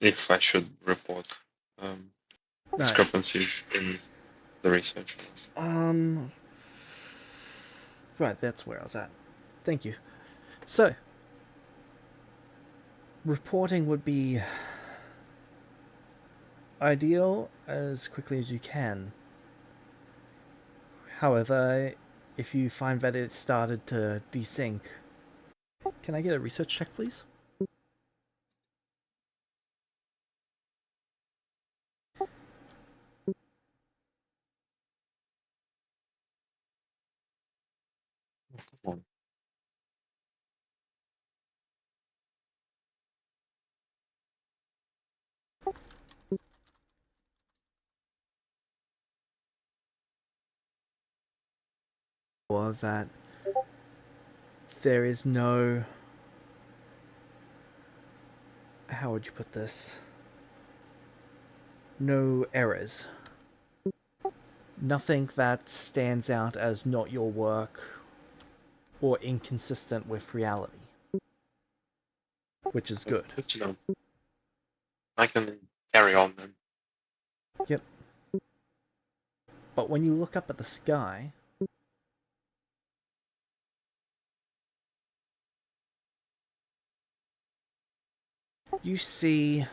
if I should report um, Right. discrepancies in the research. Um. Right, that's where I was at. Thank you. So, reporting would be ideal as quickly as you can. However, if you find that it started to desync, can I get a research check, please? Come on. Or that there is no. How would you put this? No errors. Nothing that stands out as not your work or inconsistent with reality, which is good. Good to know. I can carry on then. Yep. But when you look up at the sky, you see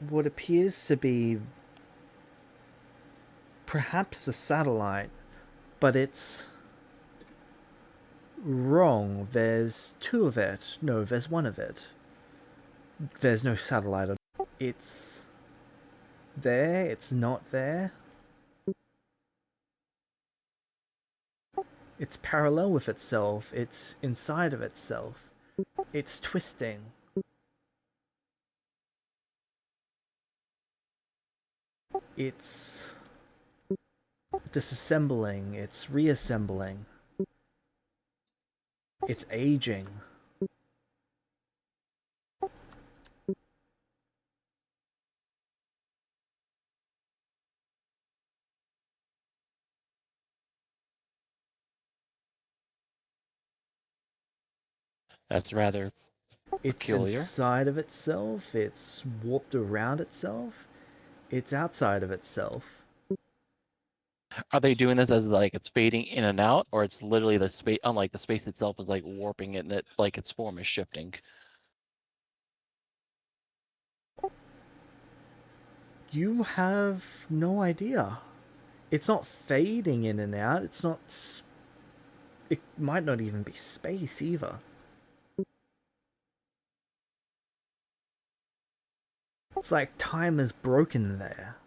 what appears to be perhaps a satellite, but it's wrong. There's two of it. No, there's one of it. There's no satellite. It's there, it's not there. It's parallel with itself, it's inside of itself. It's twisting. It's disassembling, it's reassembling. It's aging. That's rather It's peculiar. inside of itself, it's warped around itself, it's outside of itself. Are they doing this as like it's fading in and out, or it's literally the space, unlike the space itself is like warping it and it like its form is shifting? You have no idea. It's not fading in and out, it's not. It might not even be space either. It's like time is broken there.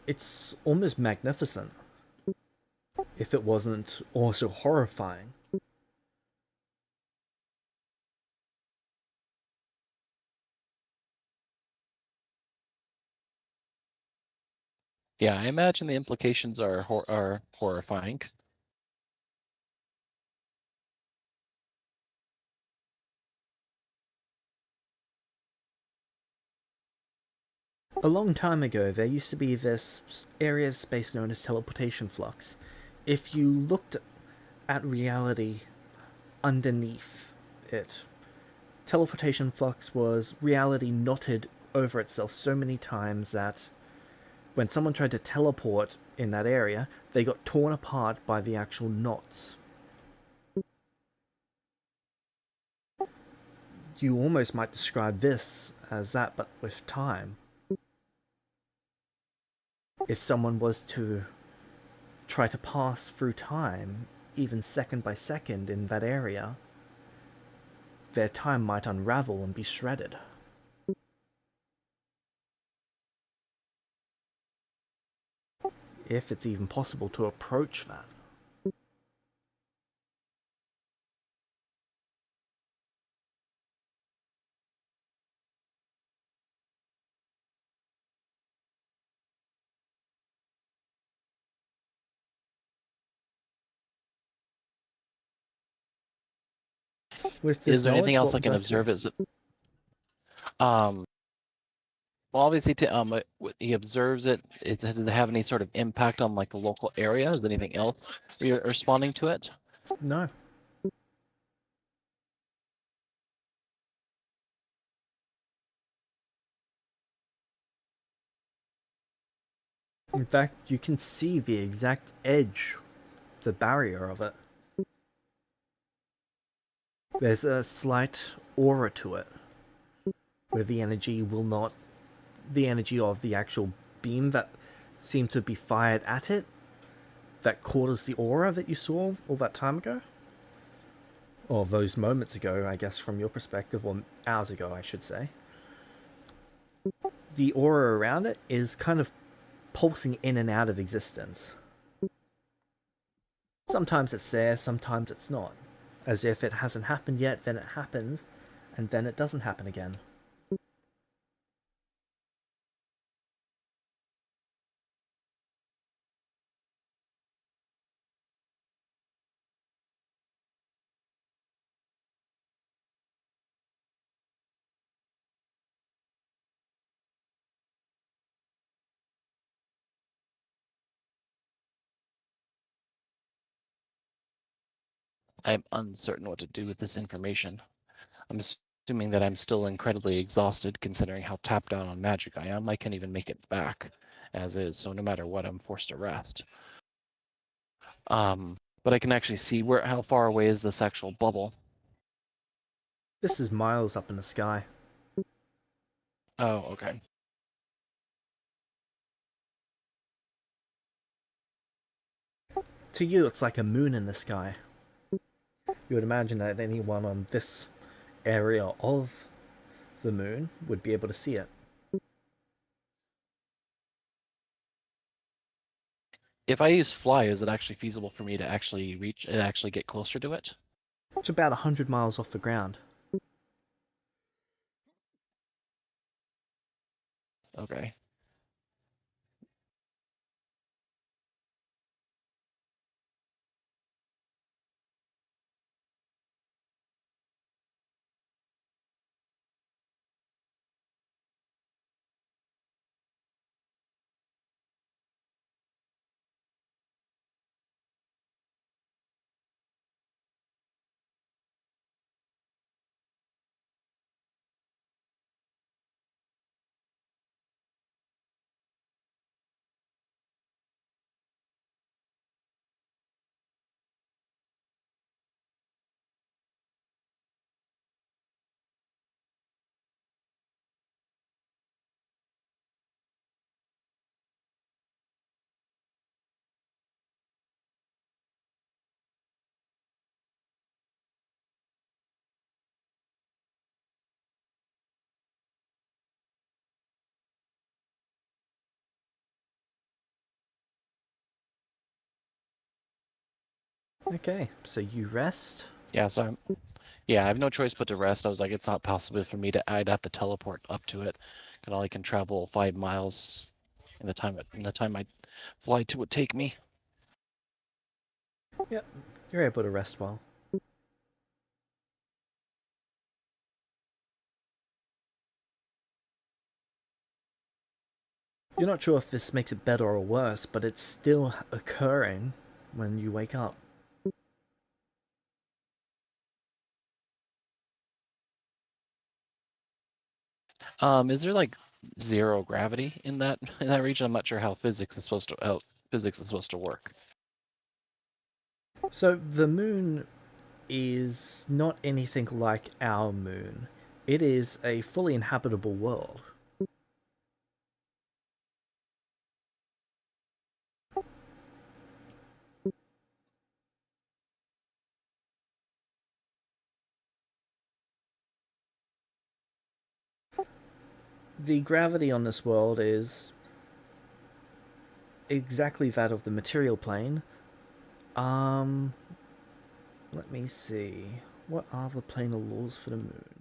It's almost magnificent, if it wasn't also horrifying. Yeah, I imagine the implications are horrifying. A long time ago, there used to be this area of space known as teleportation flux. If you looked at reality underneath it, teleportation flux was reality knotted over itself so many times that when someone tried to teleport in that area, they got torn apart by the actual knots. You almost might describe this as that, but with time. If someone was to try to pass through time, even second by second in that area, their time might unravel and be shredded. If it's even possible to approach that. With Is this there anything knowledge, else what I would you can like to do? observe? Is it, um, well, obviously, he observes it. Does it have any sort of impact on like the local area? Is anything else responding to it? No. In fact, you can see the exact edge, the barrier of it. There's a slight aura to it, where the energy will not. The energy of the actual beam that seemed to be fired at it, that causes the aura that you saw all that time ago. Or those moments ago, I guess, from your perspective, or hours ago, I should say. The aura around it is kind of pulsing in and out of existence. Sometimes it's there, sometimes it's not. As if it hasn't happened yet, then it happens, and then it doesn't happen again. I'm uncertain what to do with this information. I'm assuming that I'm still incredibly exhausted considering how tapped out on magic I am. I can't even make it back as is, so no matter what, I'm forced to rest. But I can actually see how far away is this actual bubble. This is miles up in the sky. Oh, okay. To you, it's like a moon in the sky. You would imagine that anyone on this area of the moon would be able to see it. If I use fly, is it actually feasible for me to actually reach and actually get closer to it? It's about 100 miles off the ground. Okay. Okay, so you rest. Yeah, yeah, I have no choice but to rest. I was like, it's not possible for me to. I'd have to teleport up to it. And I can travel 5 miles in the time my flight would take me. Yep, you're able to rest well. You're not sure if this makes it better or worse, but it's still occurring when you wake up. Is there like zero gravity in that region? I'm not sure how physics is supposed to work. So the moon is not anything like our moon. It is a fully inhabitable world. The gravity on this world is exactly that of the material plane. Um, let me see. What are the planar laws for the moon?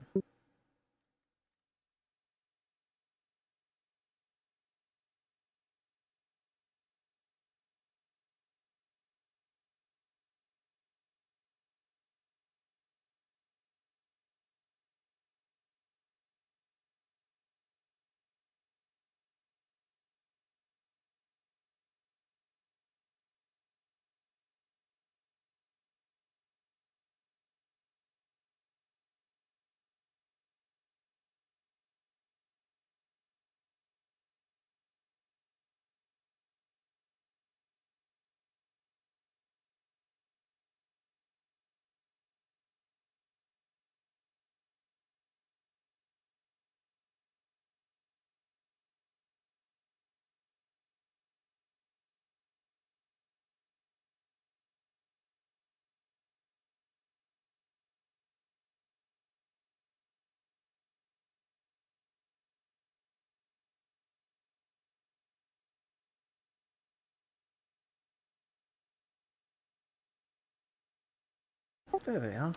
There we are.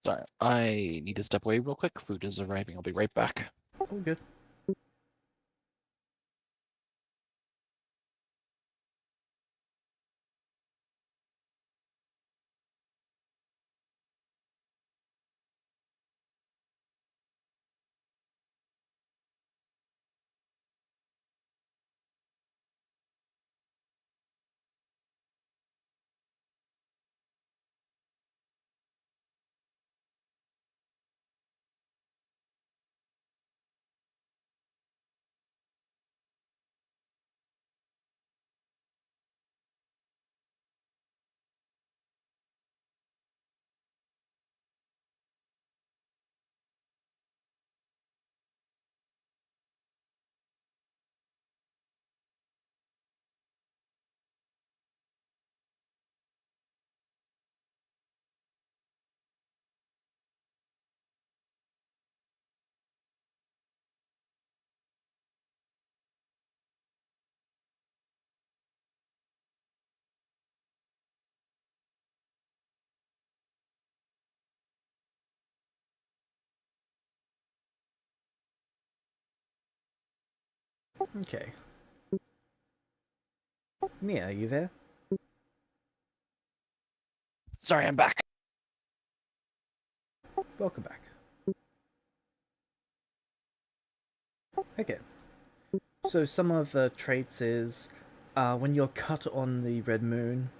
Sorry, I need to step away real quick. Food is arriving. I'll be right back. All good. Okay. Mia, are you there? Sorry, I'm back. Welcome back. Okay. So some of the traits is when you're cut on the red moon,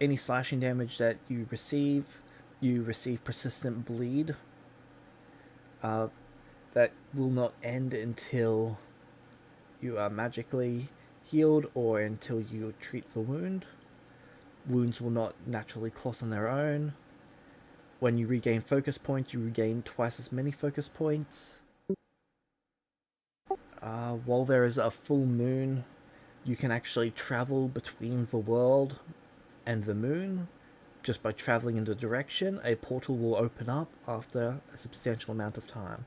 any slashing damage that you receive persistent bleed. That will not end until you are magically healed or until you treat the wound. Wounds will not naturally clot on their own. When you regain focus points, you regain twice as many focus points. While there is a full moon, you can actually travel between the world and the moon. Just by traveling in the direction, a portal will open up after a substantial amount of time.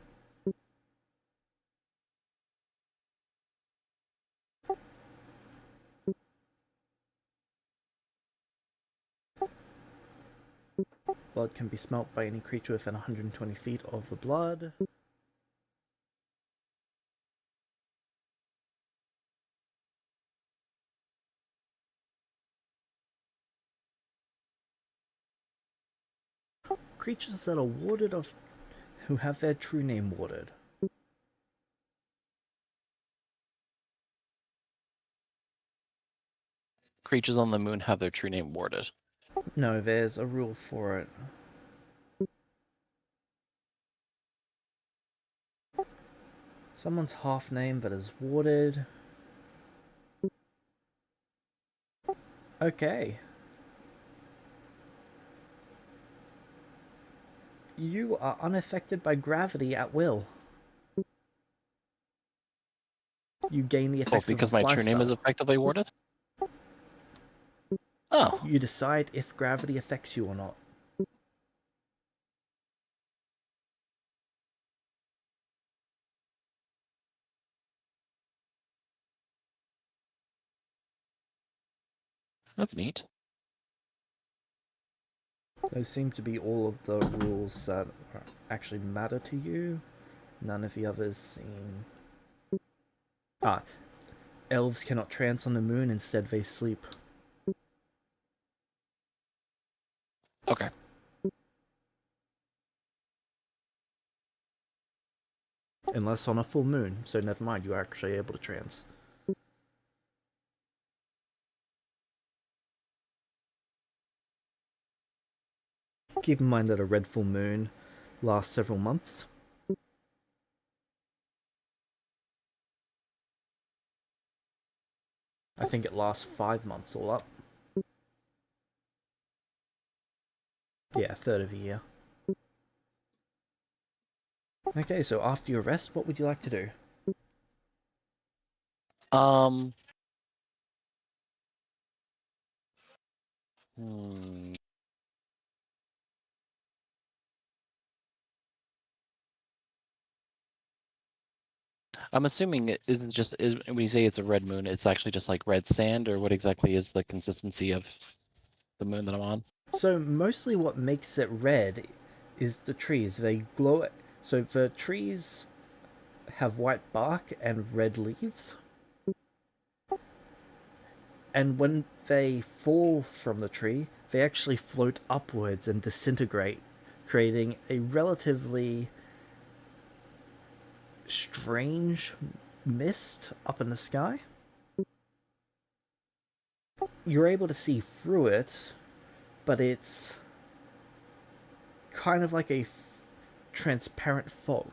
Blood can be smelt by any creature within 120 feet of the blood. Creatures that are warded of who have their true name warded. Creatures on the moon have their true name warded. No, there's a rule for it. Someone's half name that is warded. Okay. You are unaffected by gravity at will. You gain the Oh, effects because of a my fly true name is spell. effectively warded? Oh, You decide if gravity affects you or not. that's neat. Those seem to be all of the rules that actually matter to you. None of the others seem... Ah, elves cannot trance on the moon, instead they sleep. Okay. Unless on a full moon, so never mind, you are actually able to trance. Keep in mind that a red full moon lasts several months. I think it lasts 5 months all up. Yeah, a third of a year. Okay, so after your rest, what would you like to do? Um. Hmm. I'm assuming it isn't just when you say it's a red moon, it's actually just like red sand, or what exactly is the consistency of the moon that I'm on? So mostly what makes it red is the trees. They glow. So the trees have white bark and red leaves. And when they fall from the tree, they actually float upwards and disintegrate, creating a relatively strange mist up in the sky. You're able to see through it, but it's kind of like a transparent fog.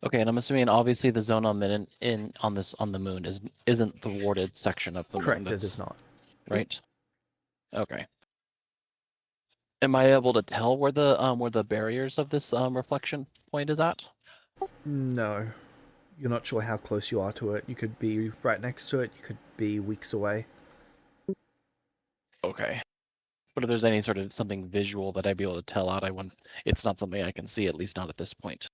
Okay, and I'm assuming obviously the zone I'm in on this on the moon isn't the warded section of the moon. Correct, it That's is not. right. Okay. Am I able to tell where the barriers of this reflection point is at? No. You're not sure how close you are to it. You could be right next to it, you could be weeks away. Okay. But if there's any sort of something visual that I'd be able to tell out, I wouldn't. It's not something I can see, at least not at this point.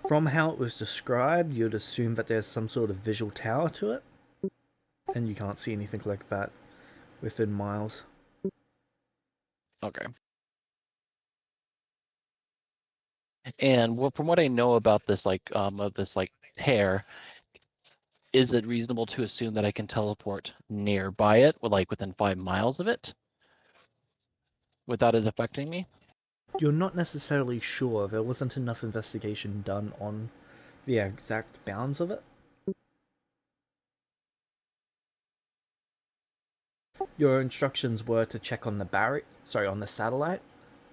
From how it was described, you'd assume that there's some sort of visual tower to it, and you can't see anything like that within miles. Okay. And from what I know about this, of this hair, is it reasonable to assume that I can teleport nearby it, or like within 5 miles of it, without it affecting me? You're not necessarily sure. There wasn't enough investigation done on the exact bounds of it. Your instructions were to check on on the satellite,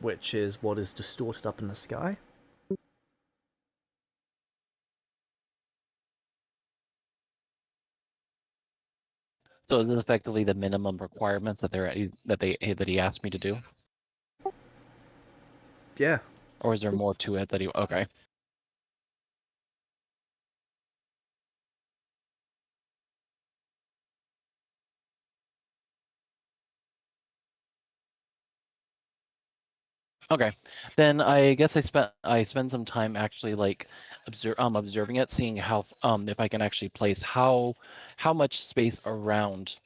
which is what is distorted up in the sky. So is this effectively the minimum requirements that he asked me to do, Yeah. or is there more to it that he? Okay. Okay, then I guess I spend some time actually observing it, seeing how if I can actually place how much space around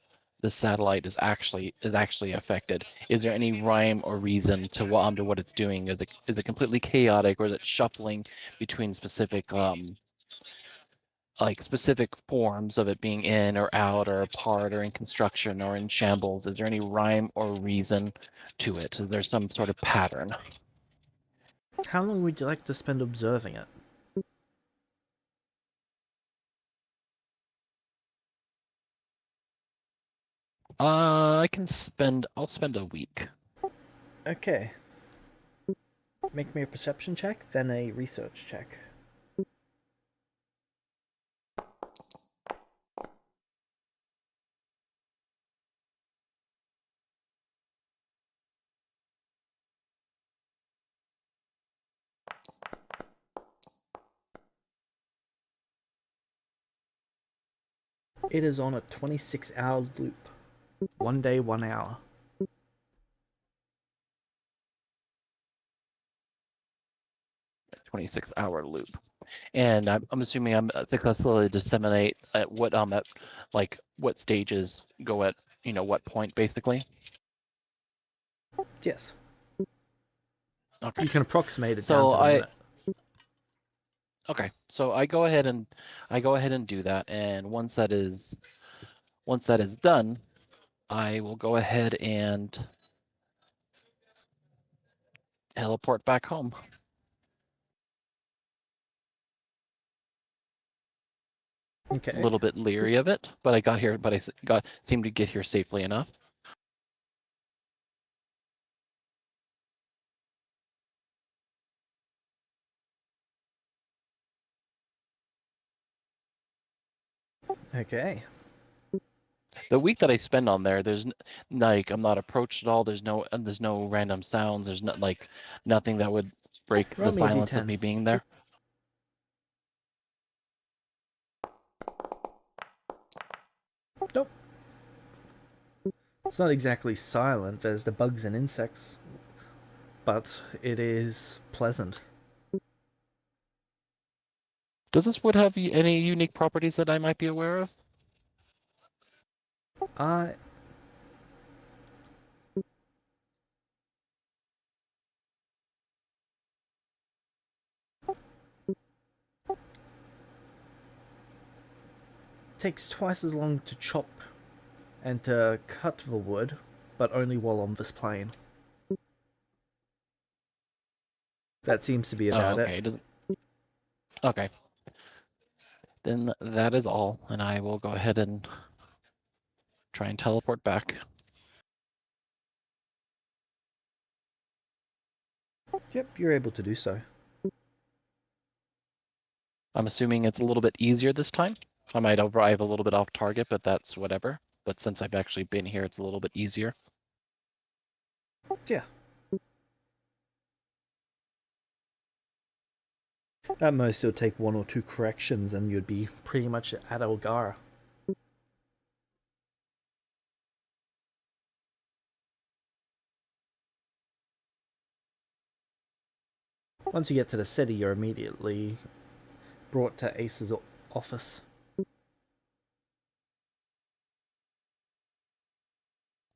the satellite is actually affected. Is there any rhyme or reason to what it's doing? Is it completely chaotic, or is it shuffling between specific forms of it being in or out or apart or in construction or in shambles? Is there any rhyme or reason to it? Is there some sort of pattern? How long would you like to spend observing it? I'll spend a week. Okay. Make me a perception check, then a research check. It is on a 26-hour loop. 1 day, 1 hour. 26-hour loop. And I'm assuming I'm successfully disseminate at what stages go at what point basically. Yes. Okay. You can approximate it down So to the minute. so I go ahead and do that, and once that is done, I will go ahead and teleport back home. Okay. A little bit leery of it, but I got here, but seemed to get here safely enough. Okay. The week that I spend on there, like I'm not approached at all. There's no random sounds. There's not like nothing that would break Roll the me a silence of d10. me being there. Nope. It's not exactly silent. There's the bugs and insects, but it is pleasant. Does this wood have any unique properties that I might be aware of? I takes twice as long to chop and to cut the wood, but only while on this plane. That seems to be Oh, about it. okay. Okay. Then that is all, and I will go ahead and try and teleport back. Yep, you're able to do so. I'm assuming it's a little bit easier this time. I might arrive a little bit off target, but that's whatever. But since I've actually been here, it's a little bit easier. Yeah. At most, it'll take one or two corrections and you'd be pretty much at Elgara. Once you get to the city, you're immediately brought to Ace's office.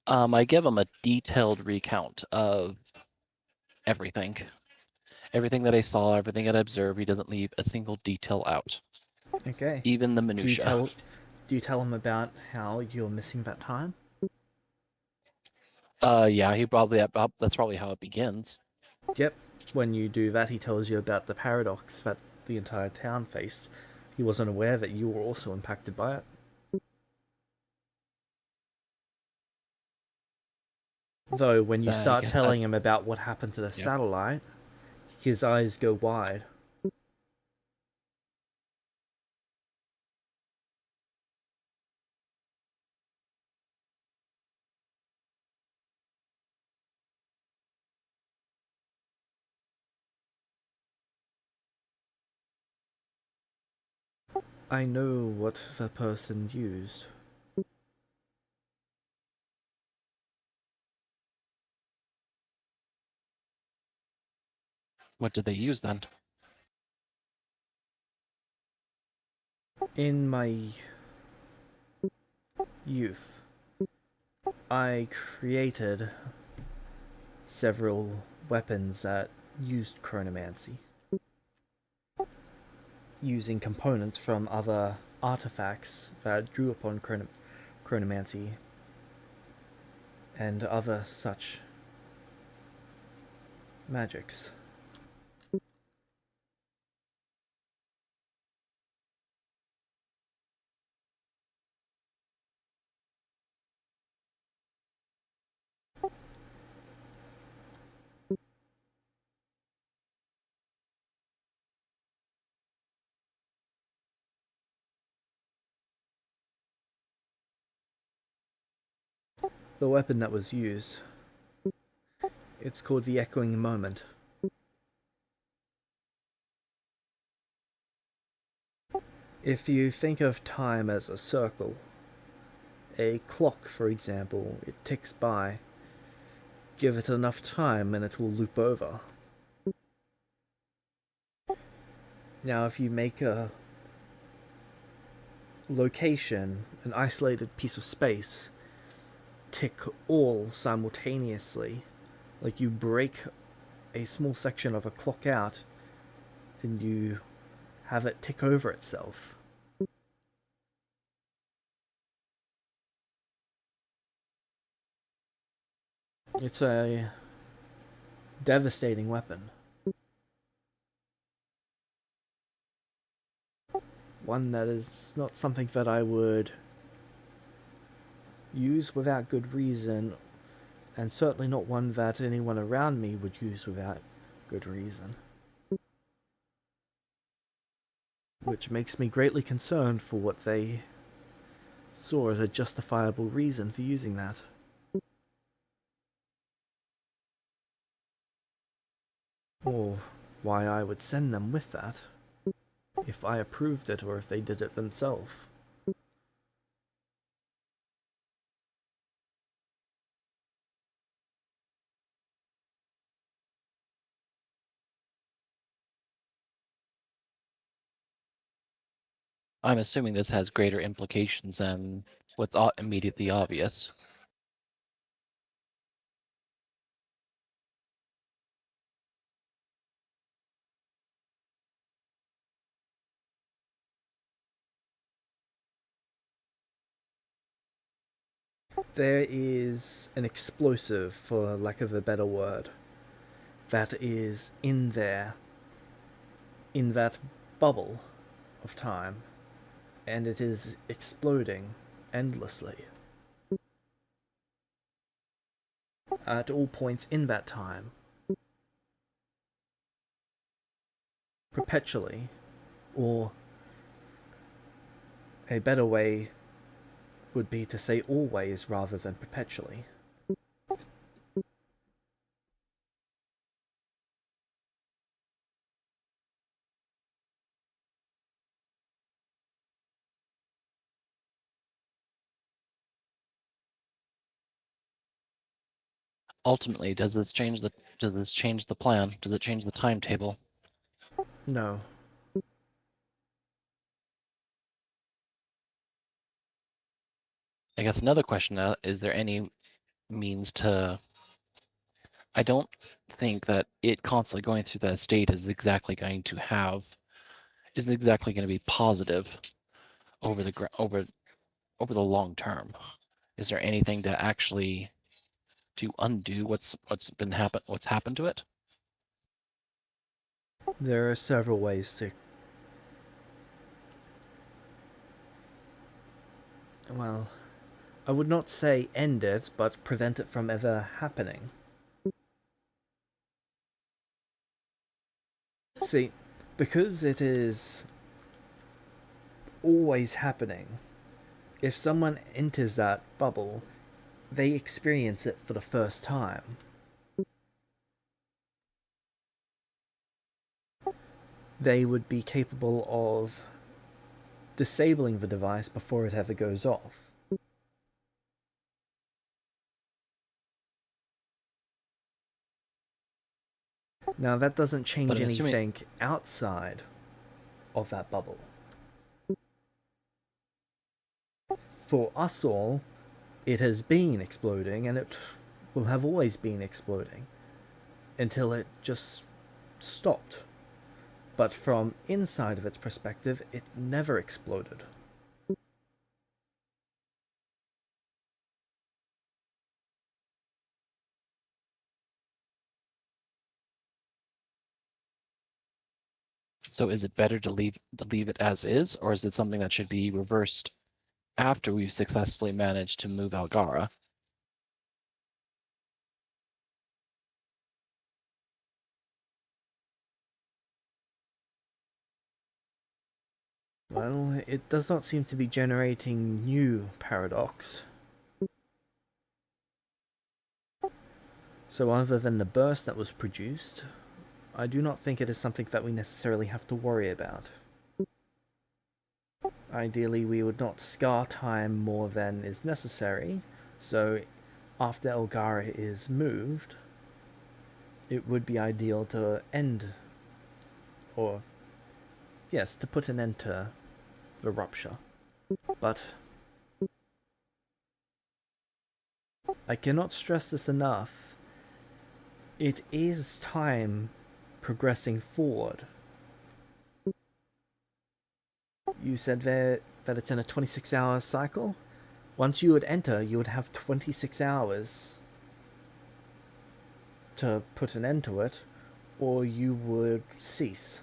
I give him a detailed recount of everything. Everything that I saw, everything that I observed, he doesn't leave a single detail out. Okay. Even the Do you minutia. tell him about how you're missing that time? Yeah, that's probably how it begins. Yep. When you do that, he tells you about the paradox that the entire town faced. He wasn't aware that you were also impacted by it. Though, when you start telling him about what happened to the satellite, his eyes go wide. I know what the person used. What did they use then? In my youth, I created several weapons that used chronomancy, using components from other artifacts that drew upon chronomancy and other such magics. The weapon that was used, it's called the Echoing Moment. If you think of time as a circle, a clock, for example, it ticks by. Give it enough time and it will loop over. Now, if you make a location, an isolated piece of space, tick all simultaneously, like you break a small section of a clock out and you have it tick over itself. It's a devastating weapon. one that is not something that I would use without good reason, and certainly not one that anyone around me would use without good reason. Which makes me greatly concerned for what they saw as a justifiable reason for using that. Or why I would send them with that, if I approved it or if they did it themselves. I'm assuming this has greater implications than what's immediately obvious. There is an explosive, for lack of a better word, that is in there, in that bubble of time, and it is exploding endlessly. At all points in that time. Perpetually. Or a better way would be to say always rather than perpetually. Ultimately, does this change the plan? Does it change the timetable? No. I guess another question is there any means to I don't think that it constantly going through that state is exactly going to be positive over over the long term. Is there anything to actually to undo what's happened to it? There are several ways to. Well, I would not say end it, but prevent it from ever happening. See, because it is always happening, if someone enters that bubble, they experience it for the first time. They would be capable of disabling the device before it ever goes off. Now, that doesn't But change I'm assuming anything outside of that bubble. For us all, it has been exploding, and it will have always been exploding until it just stopped. But from inside of its perspective, it never exploded. so is it better to leave it as is, or is it something that should be reversed after we've successfully managed to move Algara? Well, it does not seem to be generating new paradox. So, other than the burst that was produced, I do not think it is something that we necessarily have to worry about. Ideally, we would not scar time more than is necessary, so after Elgara is moved, it would be ideal to end, or yes, to put an end to the rupture. But I cannot stress this enough. It is time progressing forward. You said there that it's in a 26-hour cycle? Once you would enter, you would have 26 hours to put an end to it, or you would cease.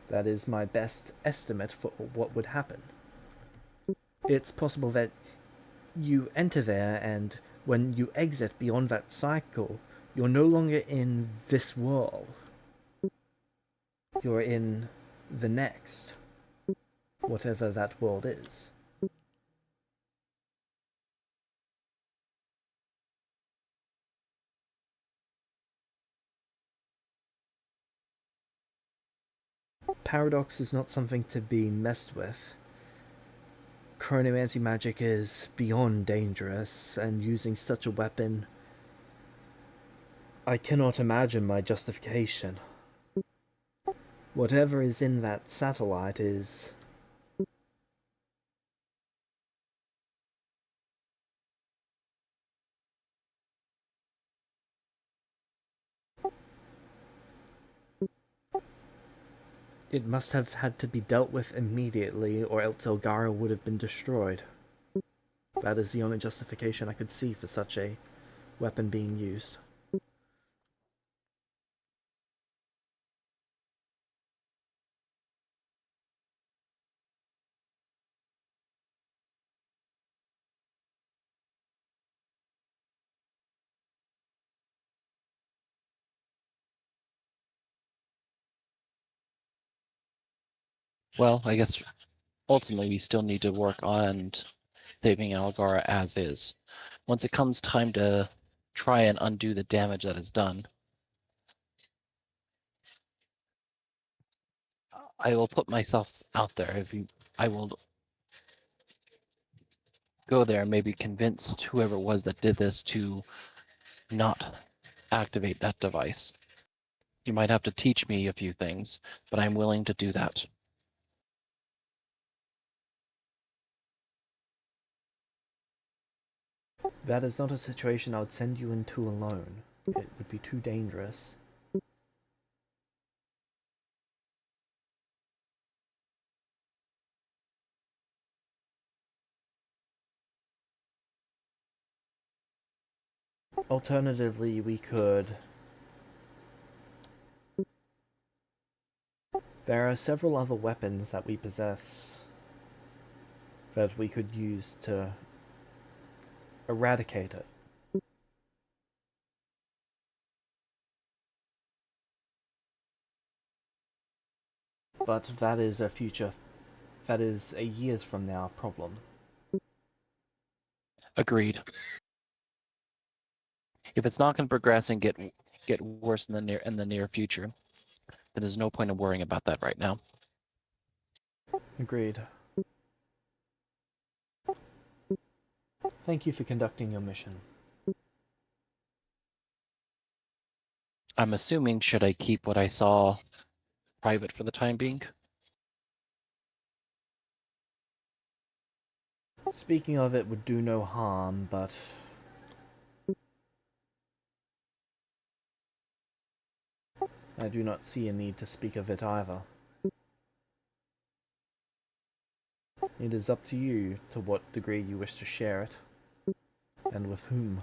That is my best estimate for what would happen. It's possible that you enter there, and when you exit beyond that cycle, you're no longer in this world. You're in the next, whatever that world is. Paradox is not something to be messed with. Chronomancy magic is beyond dangerous, and using such a weapon, I cannot imagine my justification. Whatever is in that satellite is... It must have had to be dealt with immediately, or else Elgara would have been destroyed. That is the only justification I could see for such a weapon being used. Well, I guess ultimately we still need to work on saving Algara as is. Once it comes time to try and undo the damage that is done, I will put myself out there. I will go there and maybe convince whoever it was that did this to not activate that device. You might have to teach me a few things, but I'm willing to do that. That is not a situation I would send you into alone. It would be too dangerous. Alternatively, we could... There are several other weapons that we possess that we could use to eradicate it. But that is a future... That is a years from now problem. Agreed. If it's not going to progress and get worse in the near future, then there's no point in worrying about that right now. Agreed. Thank you for conducting your mission. I'm assuming, should I keep what I saw private for the time being? Speaking of it would do no harm, but... I do not see a need to speak of it either. It is up to you to what degree you wish to share it, and with whom.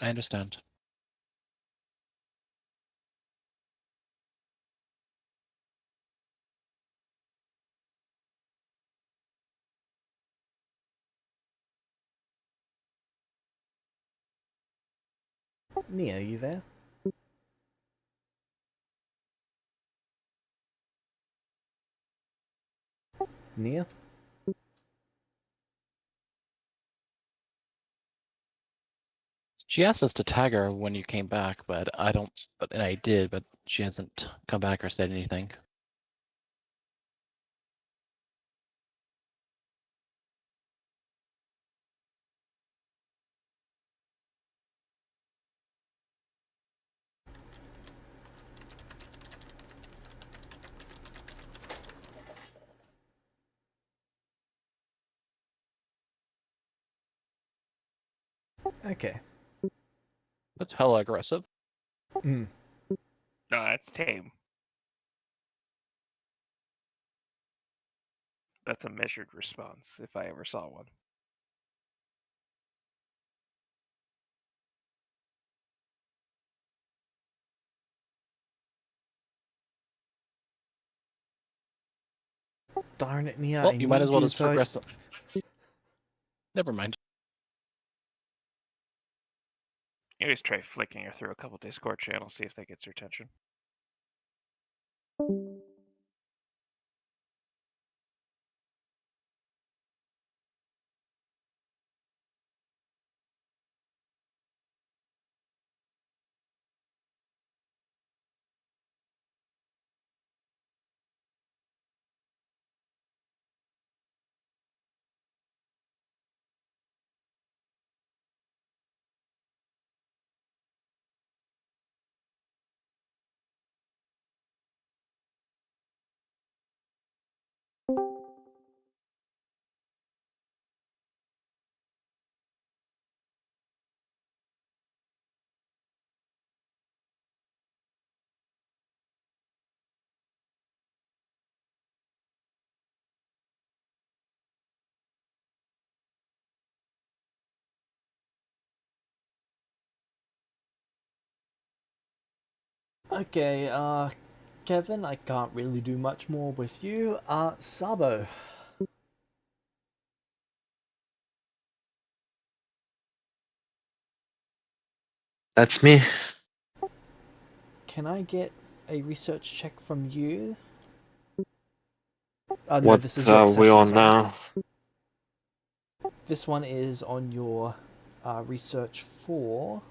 I understand. Nia, are you there? Nia? She asked us to tag her when you came back, but I don't. But and I did, but she hasn't come back or said anything. Okay. That's hella aggressive. Mm. No, that's tame. That's a measured response, if I ever saw one. Darn it, Nia. Well, I you might need as well you just so I- progress. Never mind. You always try flicking her through a couple Discord channels, see if that gets her attention. Okay, Kevin, I can't really do much more with you. Sabo. That's me. Can I get a research check from you? No, What this is your are we obsession, on sorry. now? This one is on your research for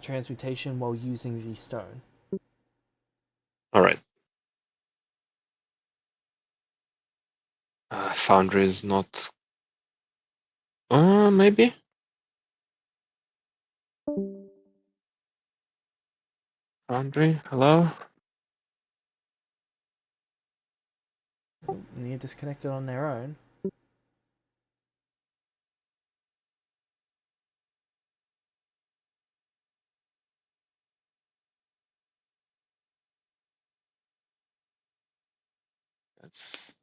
transmutation while using the stone. Alright. Foundry is not... maybe? Foundry, hello? Nia disconnected on their own. That's...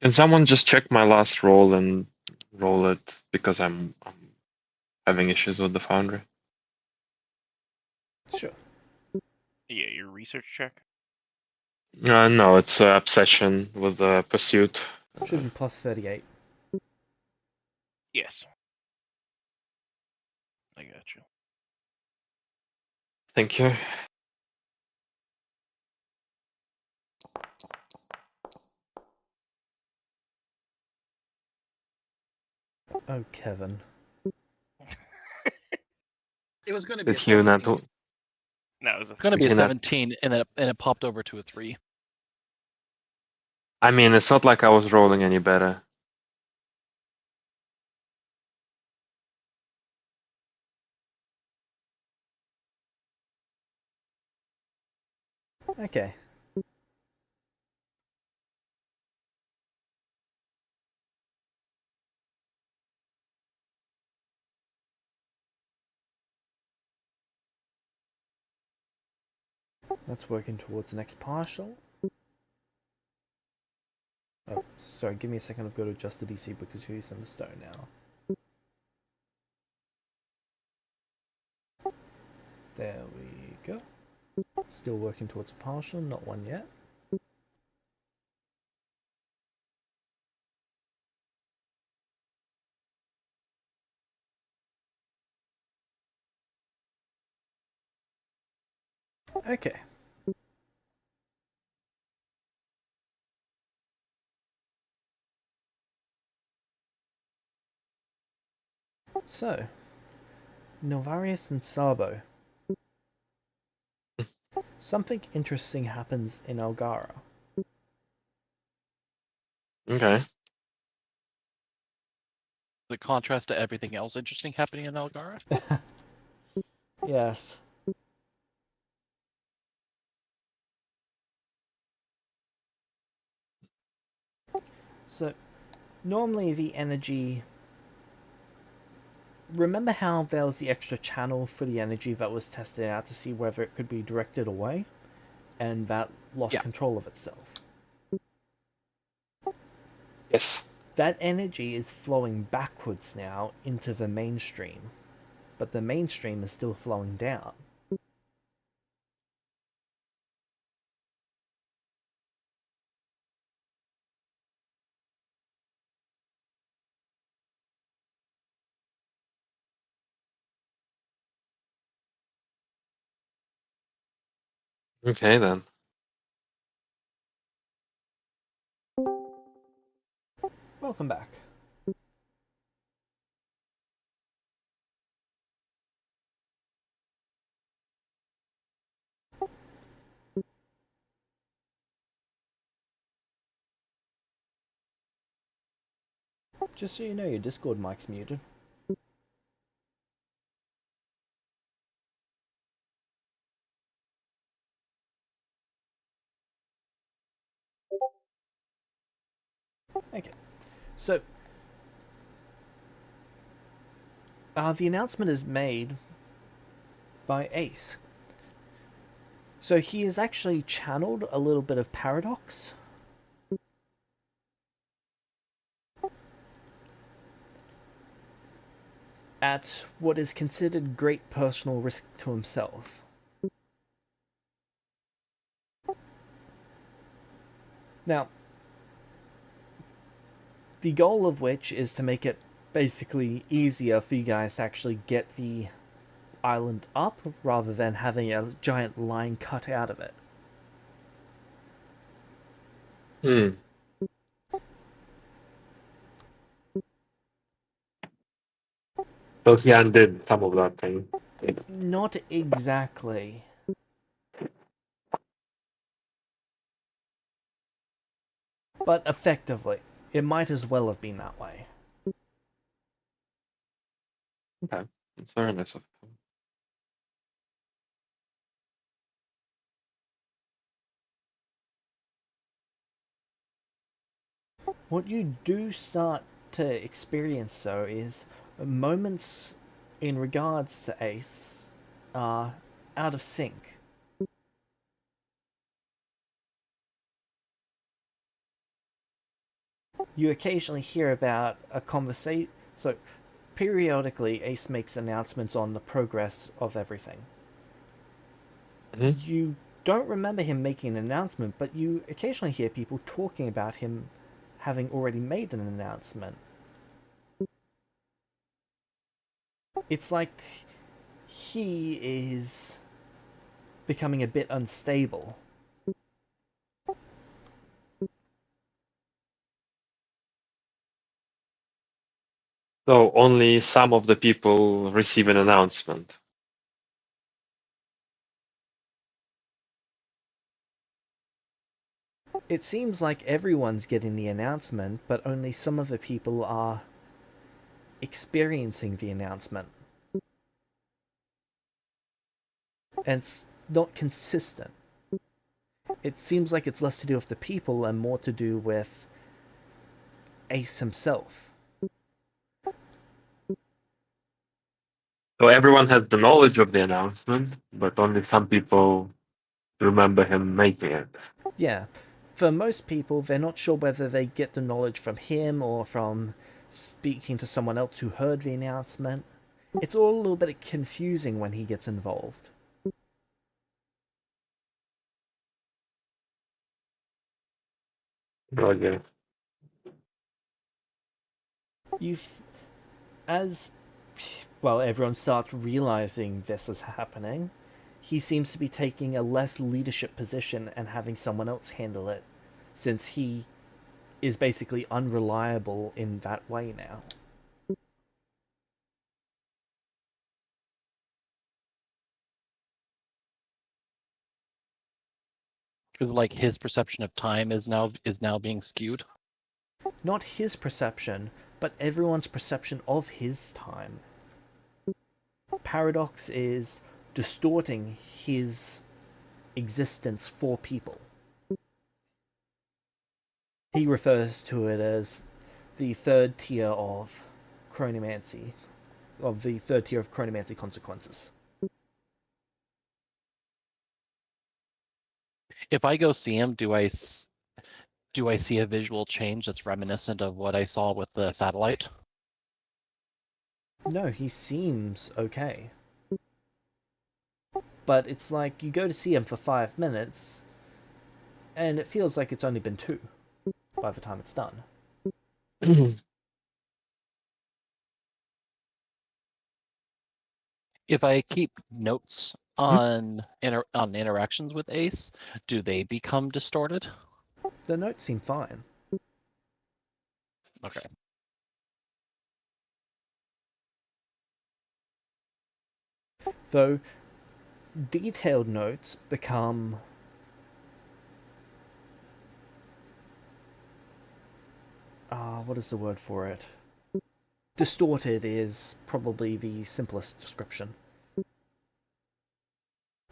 Can someone just check my last roll and roll it because I'm having issues with the Foundry? Sure. Yeah, your research check. No, it's obsession with pursuit. Should be plus 38. Yes. I got you. Thank you. Oh, Kevin. It was going to be Did a he not? 17. No, it was a Going to be Did a he not? 17, and it popped over to a 3. I mean, it's not like I was rolling any better. Okay. That's working towards the next partial. Oh, sorry, give me a second. I've got to adjust the DC because you're using the stone now. There we go. Still working towards a partial, not one yet. Okay. So, Novarius and Sabo. Something interesting happens in Algara. Okay. The contrast to everything else interesting happening in Algara. Yes. So, normally the energy... Remember how there was the extra channel for the energy that was tested out to see whether it could be directed away? And that lost control of itself. Yes. That energy is flowing backwards now into the mainstream. but the mainstream is still flowing down. Okay then. Welcome back. Just so you know, your Discord mic's muted. Okay, so the announcement is made by Ace. So he has actually channeled a little bit of paradox. At what is considered great personal risk to himself. Now, the goal of which is to make it basically easier for you guys to actually get the island up rather than having a giant line cut out of it. Hmm. So he undid some of that thing. Not exactly. But effectively, it might as well have been that way. Okay, it's very nice of him. What you do start to experience, though, is moments in regards to Ace are out of sync. You occasionally hear about a conversation. So, periodically, Ace makes announcements on the progress of everything. Mhm. You don't remember him making an announcement, but you occasionally hear people talking about him having already made an announcement. It's like he is becoming a bit unstable. So only some of the people receive an announcement. It seems like everyone's getting the announcement, but only some of the people are experiencing the announcement. And it's not consistent. It seems like it's less to do with the people and more to do with Ace himself. So everyone has the knowledge of the announcement, but only some people remember him making it. Yeah. For most people, they're not sure whether they get the knowledge from him or from speaking to someone else who heard the announcement. It's all a little bit confusing when he gets involved. Okay. You've, as well, everyone starts realizing this is happening, he seems to be taking a less leadership position and having someone else handle it, since he is basically unreliable in that way now. Because like his perception of time is now being skewed. Not his perception, but everyone's perception of his time. Paradox is distorting his existence for people. He refers to it as the third tier of chronomancy, consequences. If I go see him, do I see a visual change that's reminiscent of what I saw with the satellite? No, he seems okay. But it's like you go to see him for 5 minutes, and it feels like it's only been two by the time it's done. If I keep notes on interactions with Ace, do they become distorted? The notes seem fine. Okay. Though detailed notes become what is the word for it? Distorted is probably the simplest description.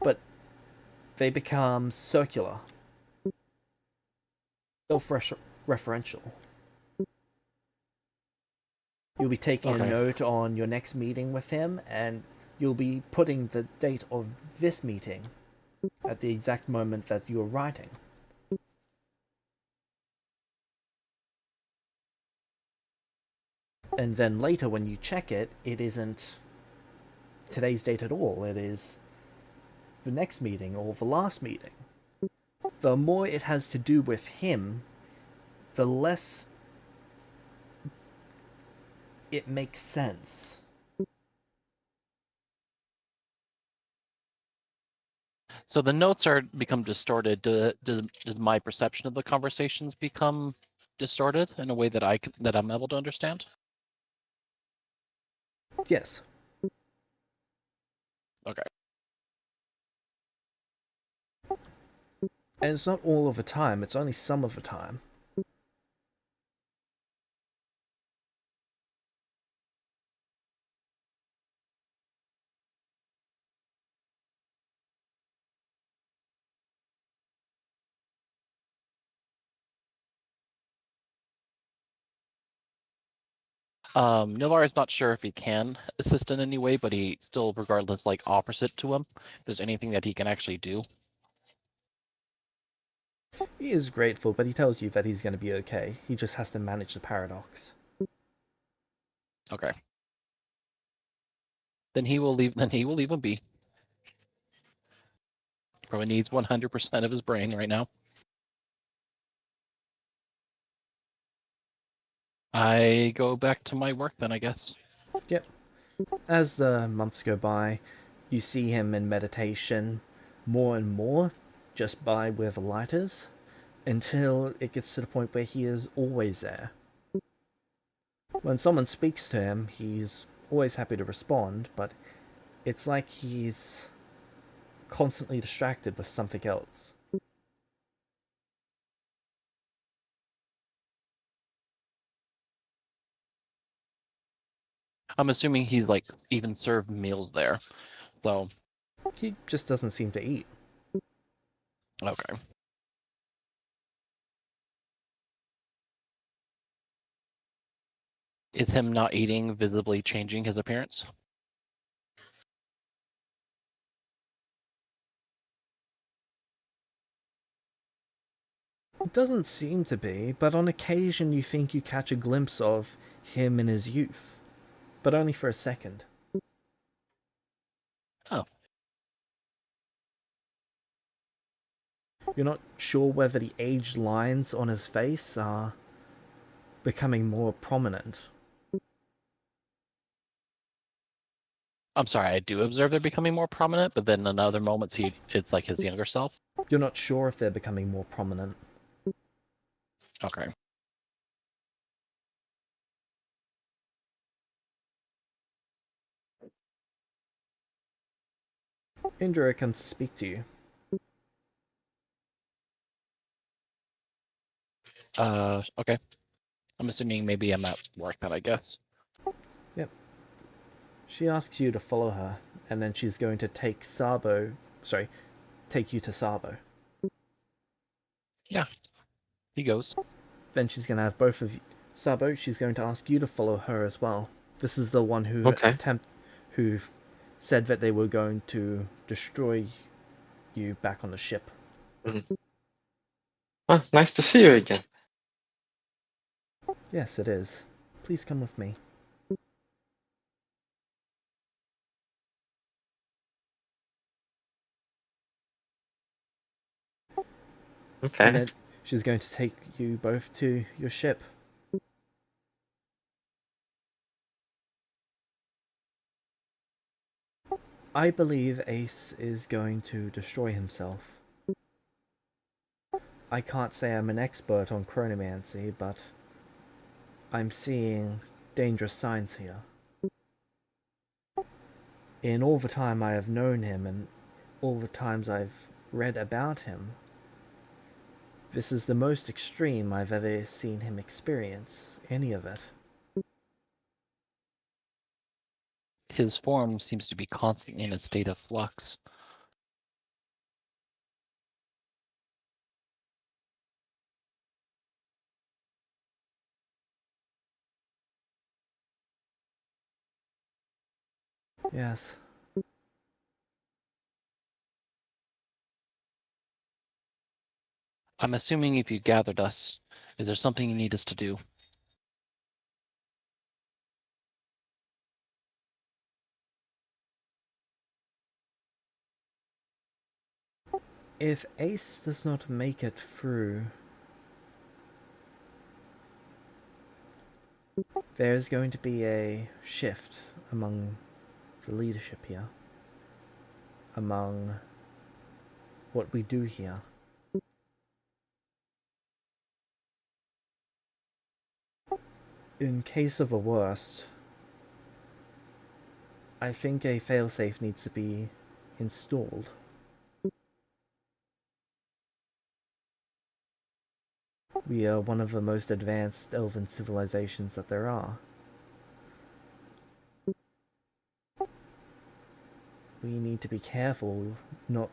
But they become circular, self-referential. You'll be taking a Okay. note on your next meeting with him, and you'll be putting the date of this meeting at the exact moment that you're writing. And then later, when you check it, it isn't today's date at all. It is the next meeting or the last meeting. The more it has to do with him, the less it makes sense. So the notes are become distorted. Does my perception of the conversations become distorted in a way that I'm able to understand? Yes. Okay. And it's not all of the time, it's only some of the time. Nilar is not sure if he can assist in any way, but he still, regardless, like offers it to him. If there's anything that he can actually do. He is grateful, but he tells you that he's going to be okay. He just has to manage the paradox. Okay. Then he will leave. Then he will leave him be. Probably needs 100% of his brain right now. I go back to my work then, I guess. Yep. As the months go by, you see him in meditation more and more, just by where the light is, until it gets to the point where he is always there. When someone speaks to him, he's always happy to respond, but it's like he's constantly distracted with something else. I'm assuming he's like even served meals there. So, He just doesn't seem to eat. okay. Is him not eating visibly changing his appearance? It doesn't seem to be, but on occasion you think you catch a glimpse of him in his youth. But only for a second. Oh. You're not sure whether the aged lines on his face are becoming more prominent. I'm sorry, I do observe they're becoming more prominent, but then in other moments it's like his younger self. You're not sure if they're becoming more prominent. Okay. Indra comes to speak to you. Okay. I'm assuming maybe I'm at work then, I guess. Yep. She asks you to follow her, and then she's going to take take you to Sabo. Yeah. He goes. Then she's going to have both of you. Sabo, she's going to ask you to follow her as well. This is the one Okay. who said that they were going to destroy you back on the ship. Well, nice to see you again. Yes, it is. Please come with me. Okay. And then she's going to take you both to your ship. I believe Ace is going to destroy himself. I can't say I'm an expert on chronomancy, but I'm seeing dangerous signs here. In all the time I have known him and all the times I've read about him, this is the most extreme I've ever seen him experience any of it. His form seems to be constantly in a state of flux. Yes. I'm assuming if you gathered us, is there something you need us to do? If Ace does not make it through, there's going to be a shift among the leadership here, among what we do here. In case of a worst, I think a failsafe needs to be installed. We are one of the most advanced elven civilizations that there are. We need to be careful not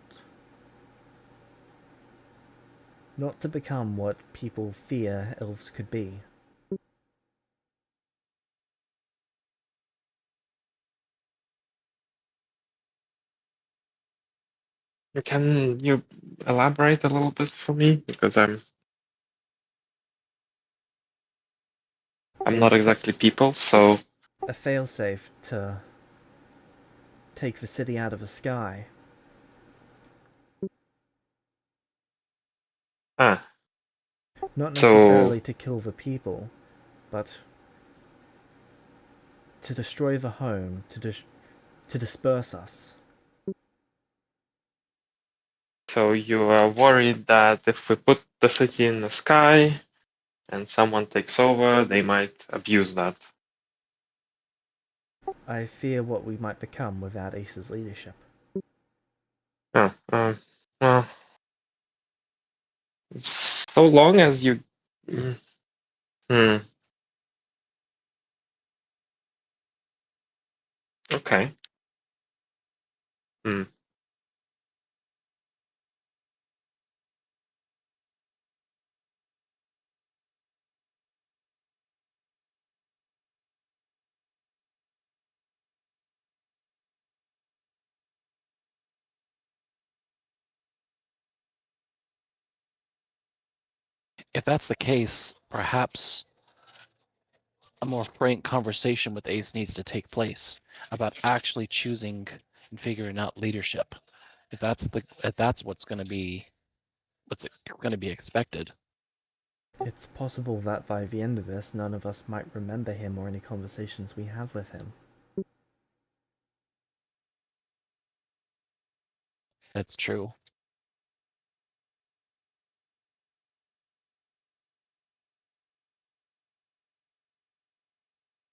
to become what people fear elves could be. Can you elaborate a little bit for me? Because I'm not exactly people, so A failsafe to take the city out of the sky. ah, Not so necessarily to kill the people, but to destroy the home, to disperse us. so you are worried that if we put the city in the sky and someone takes over, they might abuse that. I fear what we might become without Ace's leadership. Ah, well, so long as you. Mm, hmm, okay. Hmm. If that's the case, perhaps a more frank conversation with Ace needs to take place about actually choosing and figuring out leadership. If that's what's going to be expected. It's possible that by the end of this, none of us might remember him or any conversations we have with him. That's true.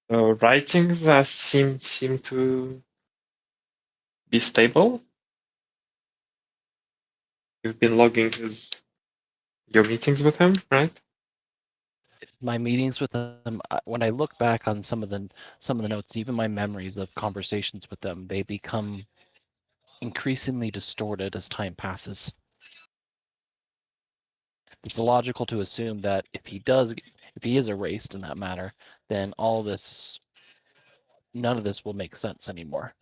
The writings seem to be stable. You've been logging your meetings with him, right? My meetings with them, when I look back on some of the notes, even my memories of conversations with them, they become increasingly distorted as time passes. It's logical to assume that if he is erased in that manner, then none of this will make sense anymore.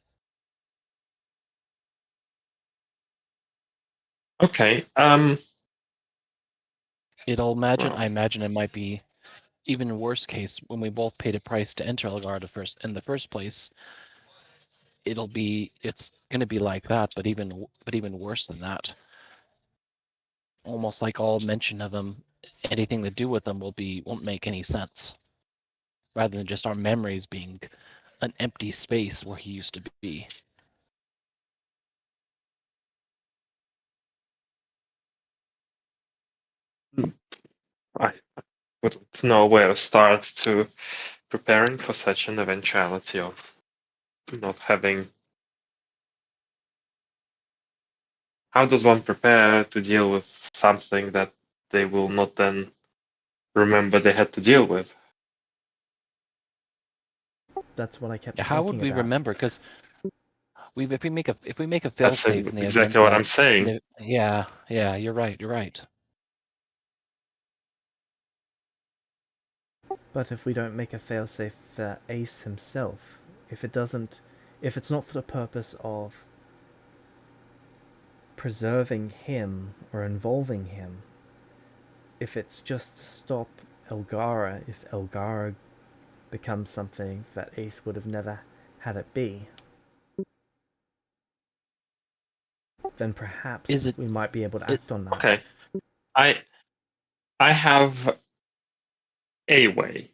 Okay. I Well, imagine it might be even worst case when we both paid a price to enter Elgar in the first place. It's going to be like that, but even worse than that. almost like all mention of him, anything to do with him won't make any sense. Rather than just our memories being an empty space where he used to be. I wouldn't know where to start to preparing for such an eventuality of not having. How does one prepare to deal with something that they will not then remember they had to deal with? That's what I kept How would thinking we about. remember? Because if we make a That's failsafe in the event exactly what I'm that saying. yeah, you're right. But if we don't make a failsafe for Ace himself, if it's not for the purpose of preserving him or involving him, if it's just to stop Elgara, if Elgara becomes something that Ace would have never had it be, then perhaps we might be able to act on that. Okay, I have a way,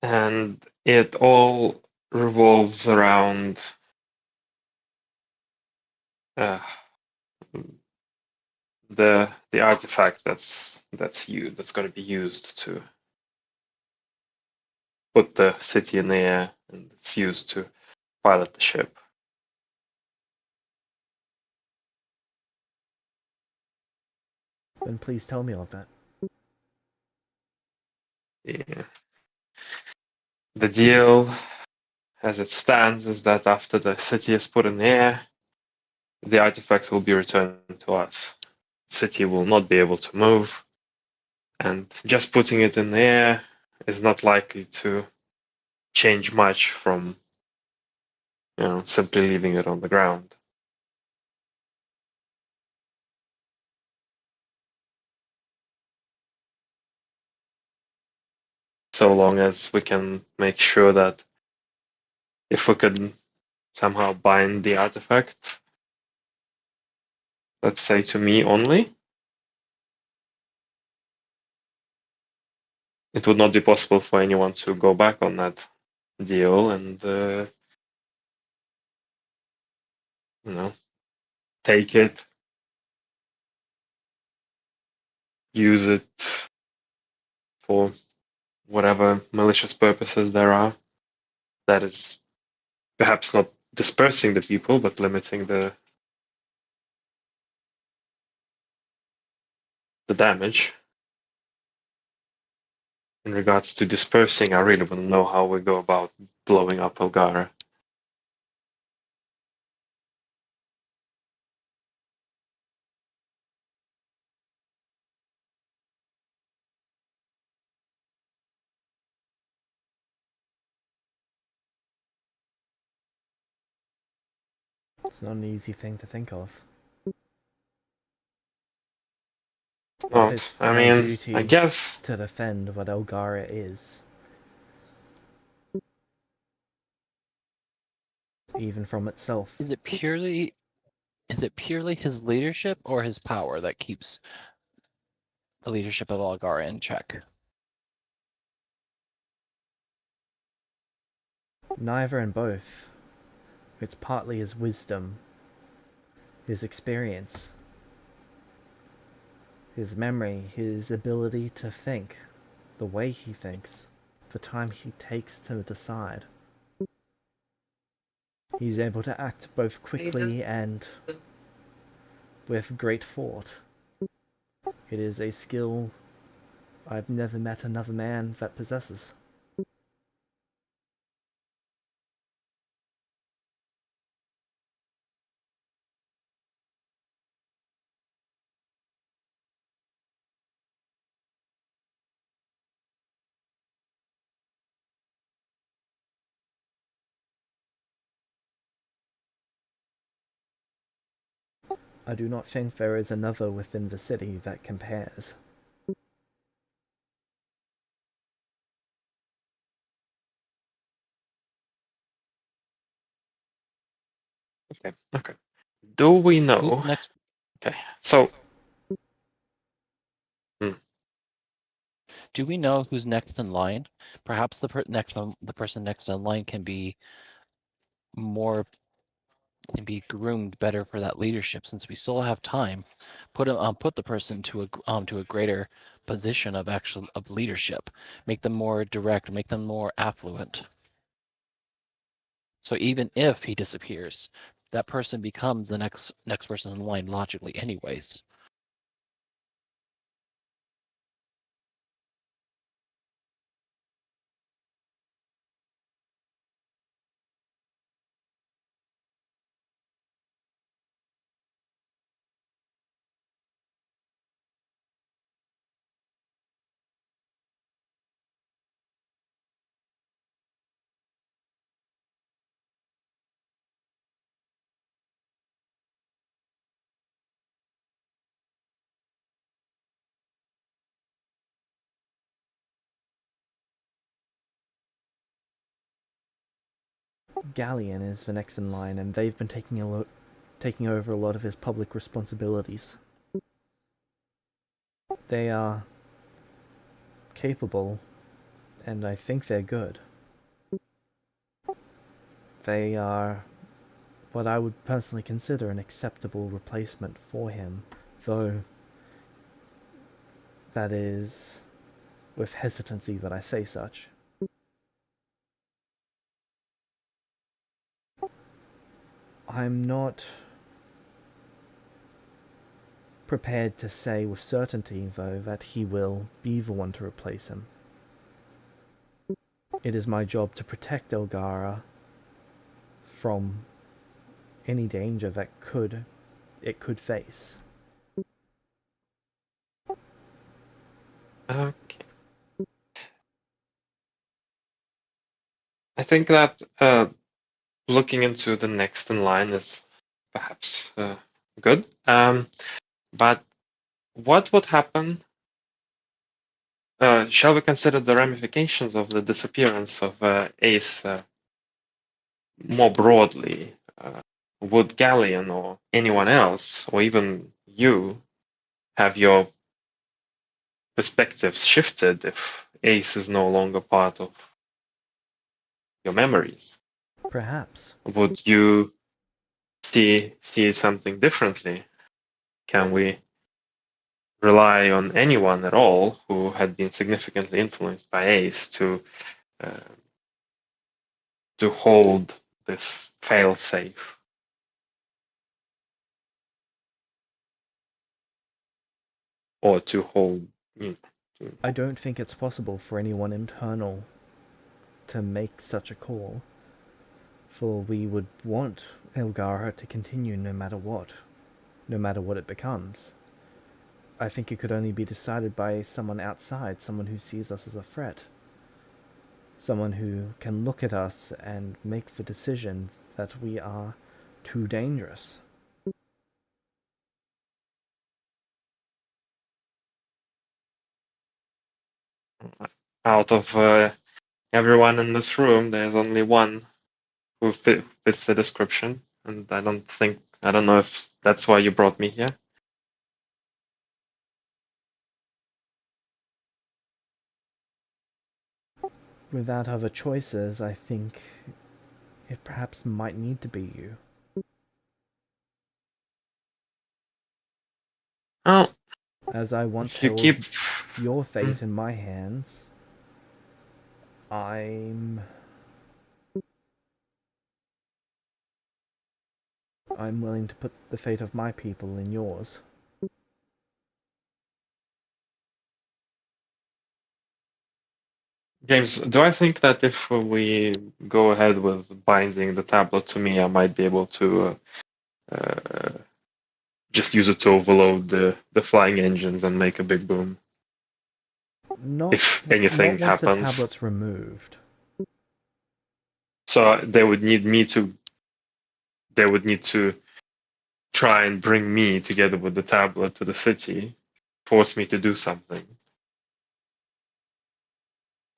and it all revolves around uh, the artifact that's going to be used to put the city in the air, and it's used to pilot the ship. Then please tell me of that. Yeah. The deal, as it stands, is that after the city is put in the air, the artifact will be returned to us. The city will not be able to move, and just putting it in the air is not likely to change much from simply leaving it on the ground. So long as we can make sure that if we could somehow bind the artifact, let's say to me only, it would not be possible for anyone to go back on that deal and take it, use it for whatever malicious purposes there are. That is perhaps not dispersing the people, but limiting the damage. In regards to dispersing, I really wouldn't know how we go about blowing up Elgara. It's not an easy thing to think of. Well, But it's I my mean, duty I guess to defend what Elgara is. Even from itself. Is it purely his leadership or his power that keeps the leadership of Algara in check? Neither and both. It's partly his wisdom, his experience, his memory, his ability to think, the way he thinks, the time he takes to decide. He's able to act both quickly and with great thought. It is a skill I've never met another man that possesses. I do not think there is another within the city that compares. okay. Do we know? Who's next? Okay, so Do we know who's next in line? Perhaps the person next in line can be groomed better for that leadership. Since we still have time, put the person to a greater position of leadership. Make them more direct. Make them more affluent. So even if he disappears, that person becomes the next person in line logically, anyways. Galleon is the next in line, and they've been taking over a lot of his public responsibilities. They are capable, and I think they're good. They are what I would personally consider an acceptable replacement for him, though that is with hesitancy that I say such. I'm not prepared to say with certainty, though, that he will be the one to replace him. It is my job to protect Elgara from any danger that it could face. okay, I think that looking into the next in line is perhaps good. But what would happen? Shall we consider the ramifications of the disappearance of Ace more broadly? Would Galleon or anyone else, or even you, have your perspectives shifted if Ace is no longer part of your memories? Perhaps. Would you see something differently? Can we rely on anyone at all who had been significantly influenced by Ace to hold this fail-safe? Or to hold... I don't think it's possible for anyone internal to make such a call, for we would want Elgara to continue no matter what it becomes. I think it could only be decided by someone outside, someone who sees us as a threat. Someone who can look at us and make the decision that we are too dangerous. Out of everyone in this room, there's only one who fits the description, and I don't know if that's why you brought me here. Without other choices, I think it perhaps might need to be you. Oh, As I once if you held keep... your fate in my hands, I'm willing to put the fate of my people in yours. James, do I think that if we go ahead with binding the tablet to me, I might be able to just use it to overload the flying engines and make a big boom? If anything not once the happens. tablet's removed. So they would need to try and bring me together with the tablet to the city, force me to do something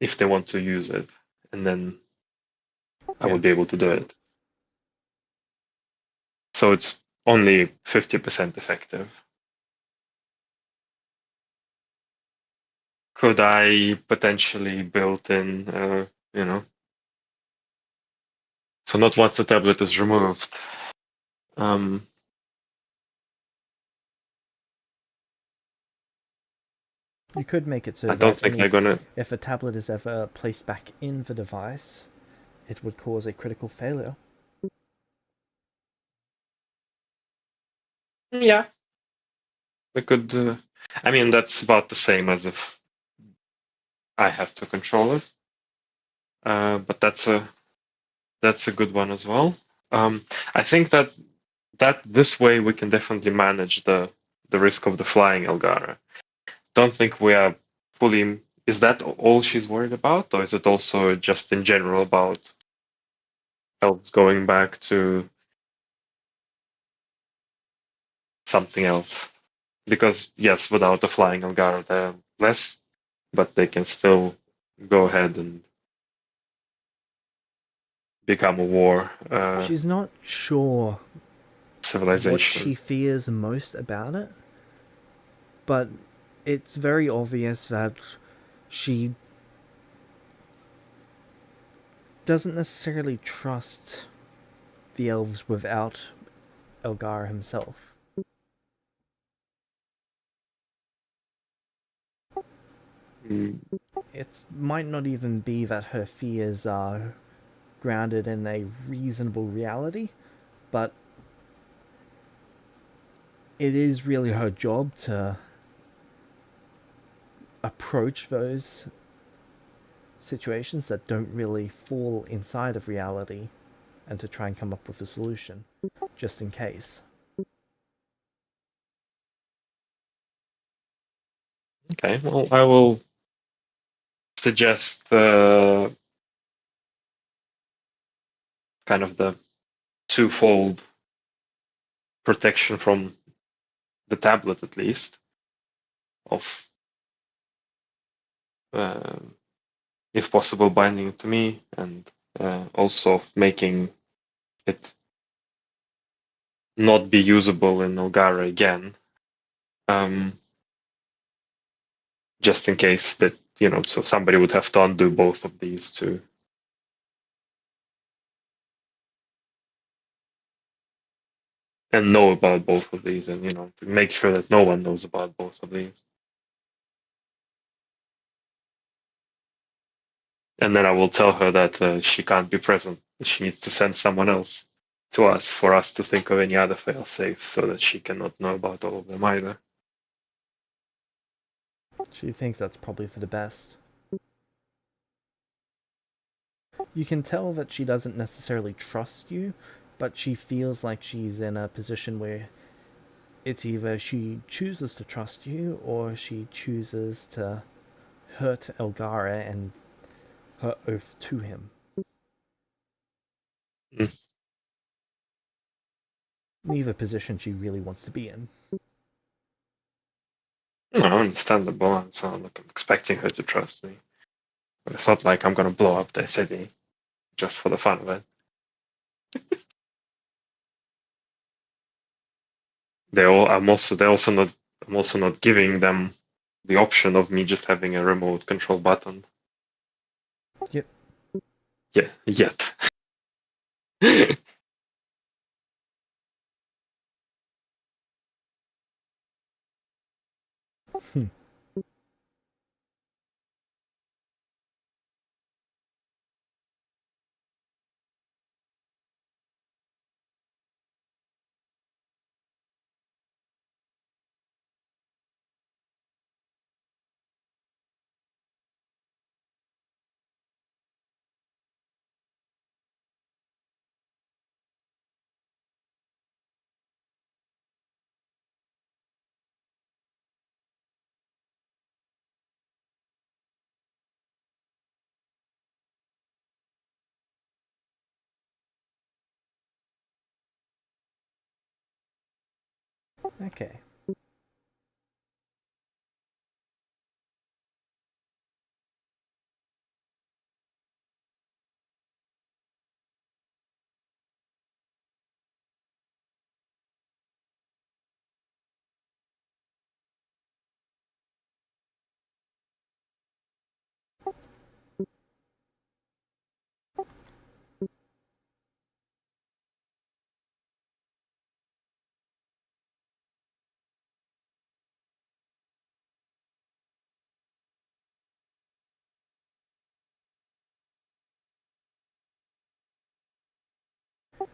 if they want to use it, and then I would be able to do it. So it's only 50% effective. Could I potentially build in, so not once the tablet is removed. You could make it so I don't that think they're gonna. if a tablet is ever placed back in the device, it would cause a critical failure. Yeah, they could. I mean, that's about the same as if I have to control it. But that's a good one as well. I think that this way we can definitely manage the risk of the flying Elgara. Don't think we are fully. Is that all she's worried about, or is it also just in general about elves going back to something else? Because yes, without the flying Elgara, they're less, but they can still go ahead and become a war She's not sure what she civilization. fears most about it, but it's very obvious that she doesn't necessarily trust the elves without Elgar himself. Mm. It might not even be that her fears are grounded in a reasonable reality, but it is really her job to approach those situations that don't really fall inside of reality and to try and come up with a solution, just in case. Okay, well, I will suggest kind of the twofold protection from the tablet, at least, of uh, if possible binding it to me, and also of making it not be usable in Elgara again, just in case that so somebody would have to undo both of these to and know about both of these, and to make sure that no one knows about both of these. And then I will tell her that she can't be present. She needs to send someone else to us for us to think of any other fail safes so that she cannot know about all of them either. She thinks that's probably for the best. You can tell that she doesn't necessarily trust you, but she feels like she's in a position where it's either she chooses to trust you or she chooses to hurt Elgara and her oath to him. Mm. Neither position she really wants to be in. No, understandable. It's not like I'm expecting her to trust me. But it's not like I'm going to blow up their city just for the fun of it. I'm also not giving them the option of me just having a remote control button. Yep. Yeah, yet. Okay.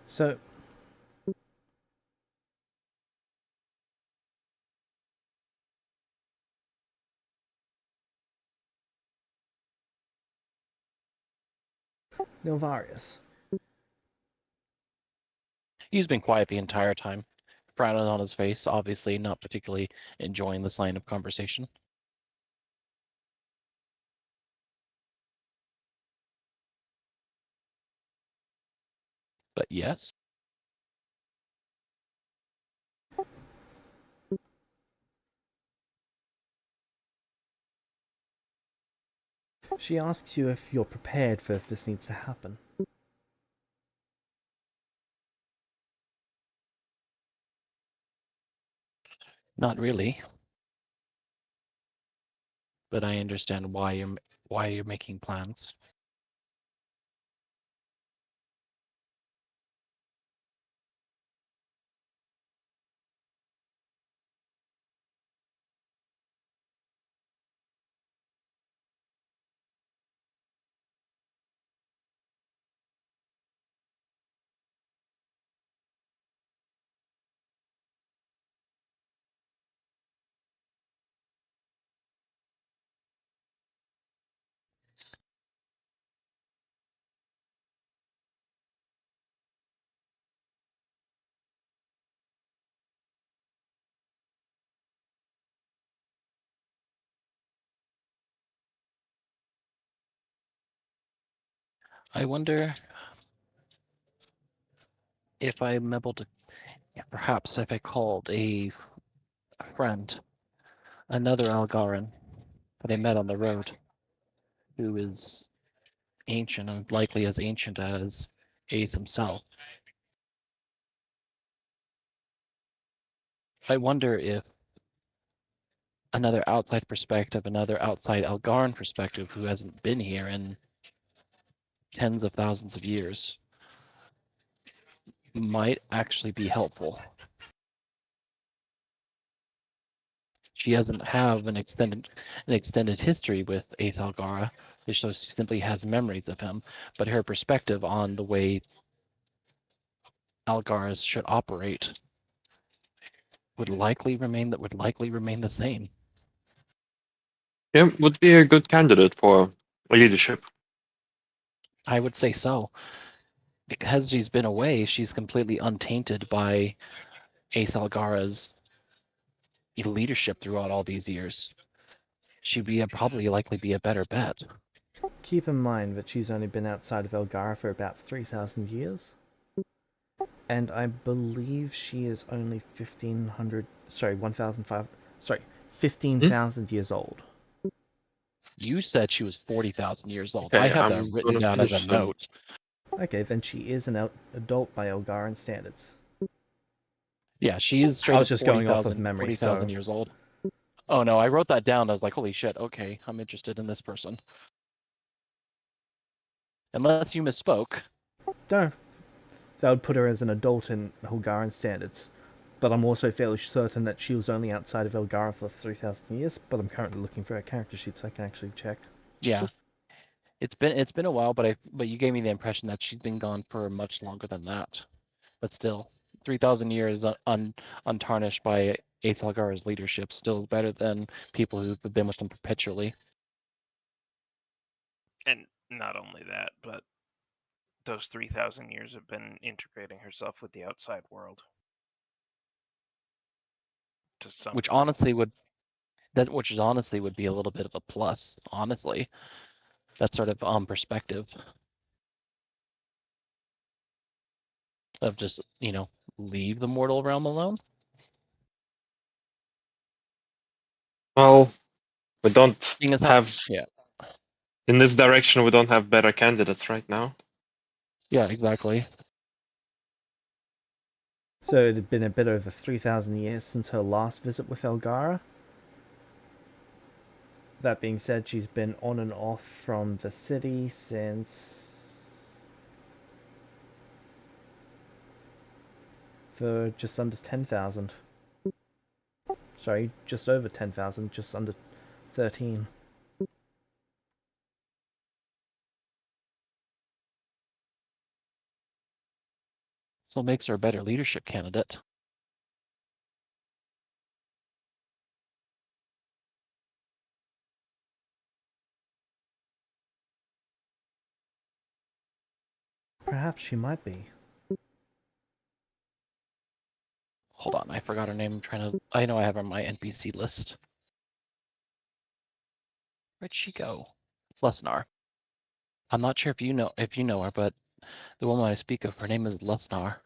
So, Nilvarius. He's been quiet the entire time, frown on his face, obviously not particularly enjoying this line of conversation. But yes, She asks you if you're prepared for if this needs to happen. not really. But I understand why you're making plans. I wonder if I'm able to, perhaps if I called a friend, another Algaran that I met on the road, who is ancient and likely as ancient as Ace himself. I wonder if another outside perspective, another outside Algaran perspective who hasn't been here in tens of thousands of years might actually be helpful. She doesn't have an extended history with Ace Algara, so she simply has memories of him, but her perspective on the way Algaras should operate would likely remain the same. Yeah, would be a good candidate for leadership. I would say so. Because she's been away, she's completely untainted by Ace Algara's leadership throughout all these years. She'd be probably likely be a better bet. Keep in mind that she's only been outside of Elgara for about 3,000 years. And I believe she is only 15,000 years old. You said she was 40,000 years old. I Okay, have that I'm written gonna down as a finish them. note. Okay, then she is an adult by Elgaran standards. Yeah, she is straight I was up just going off of 40,000 memory, 40,000 so years old. Oh no, I wrote that down. I was like, holy shit, okay, I'm interested in this person. Unless you misspoke. no, that would put her as an adult in Elgaran standards. But I'm also fairly certain that she was only outside of Elgara for 3,000 years. But I'm currently looking for her character sheet so I can actually check. Yeah. It's been a while, but you gave me the impression that she's been gone for much longer than that. But still, 3,000 years untarnished by Ace Algara's leadership, still better than people who've been with him perpetually. And not only that, but those 3,000 years have been integrating herself with the outside world. To some Which degree. honestly would be a little bit of a plus, honestly. That sort of perspective of just, leave the mortal realm alone. Well, we don't Seeing as how, have yeah, in this direction. We don't have better candidates right now. yeah, exactly. So it had been a bit over 3,000 years since her last visit with Elgara. That being said, she's been on and off from the city since... for just under 10,000. Sorry, just over 10,000, just under 13. So it makes her a better leadership candidate. Perhaps she might be. Hold on, I forgot her name. I know I have her on my NPC list. Where'd she go? Lesnar. I'm not sure if you know her, but the woman I speak of, her name is Lesnar.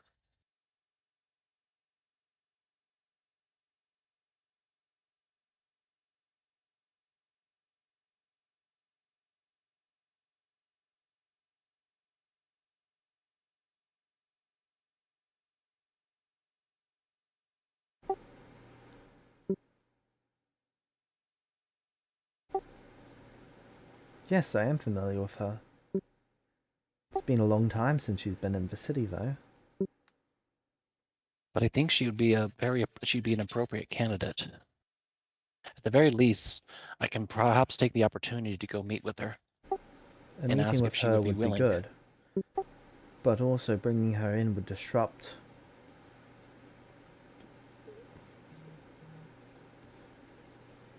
Yes, I am familiar with her. It's been a long time since she's been in the city, though. But I think she'd be an appropriate candidate. At the very least, I can perhaps take the opportunity to go meet with her A and meeting ask with if she her would be would be willing. good, but also bringing her in would disrupt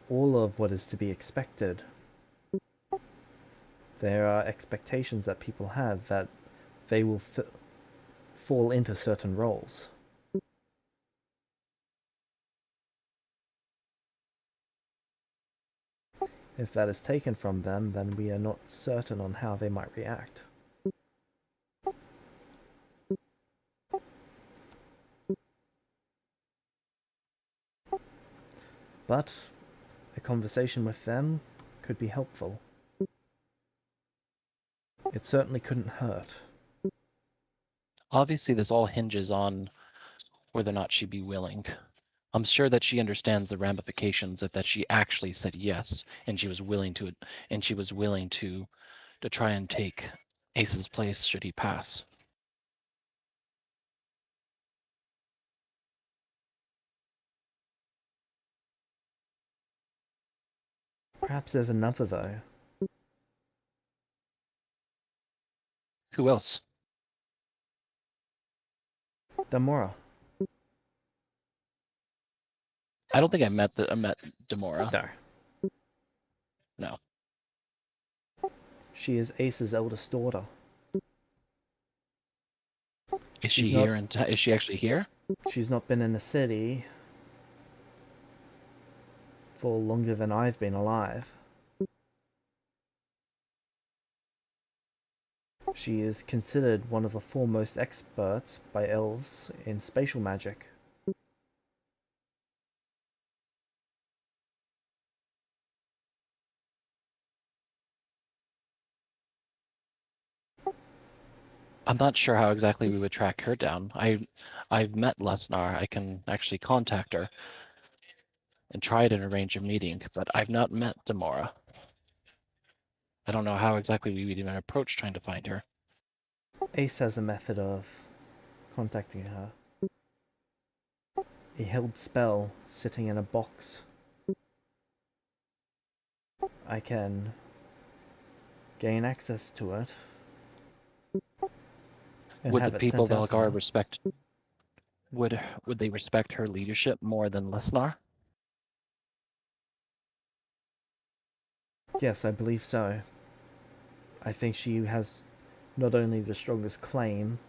all of what is to be expected. There are expectations that people have that they will fall into certain roles. If that is taken from them, then we are not certain on how they might react. But a conversation with them could be helpful. It certainly couldn't hurt. Obviously, this all hinges on whether or not she'd be willing. I'm sure that she understands the ramifications of that she actually said yes, and she was willing to try and take Ace's place should he pass. Perhaps there's another, though. Who else? Damora. I don't think I met Demora. No. No. She is Ace's eldest daughter. Is She's she not- here? Is she actually here? She's not been in the city for longer than I've been alive. She is considered one of the foremost experts by elves in spatial magic. I'm not sure how exactly we would track her down. I've met Lesnar. I can actually contact her and try to arrange a meeting, but I've not met Demora. I don't know how exactly we would even approach trying to find her. Ace has a method of contacting her. A held spell sitting in a box. I can gain access to it. And Would have the it people of sent out to her. Elgar respect? Would they respect her leadership more than Lesnar? Yes, I believe so. I think she has not only the strongest claim,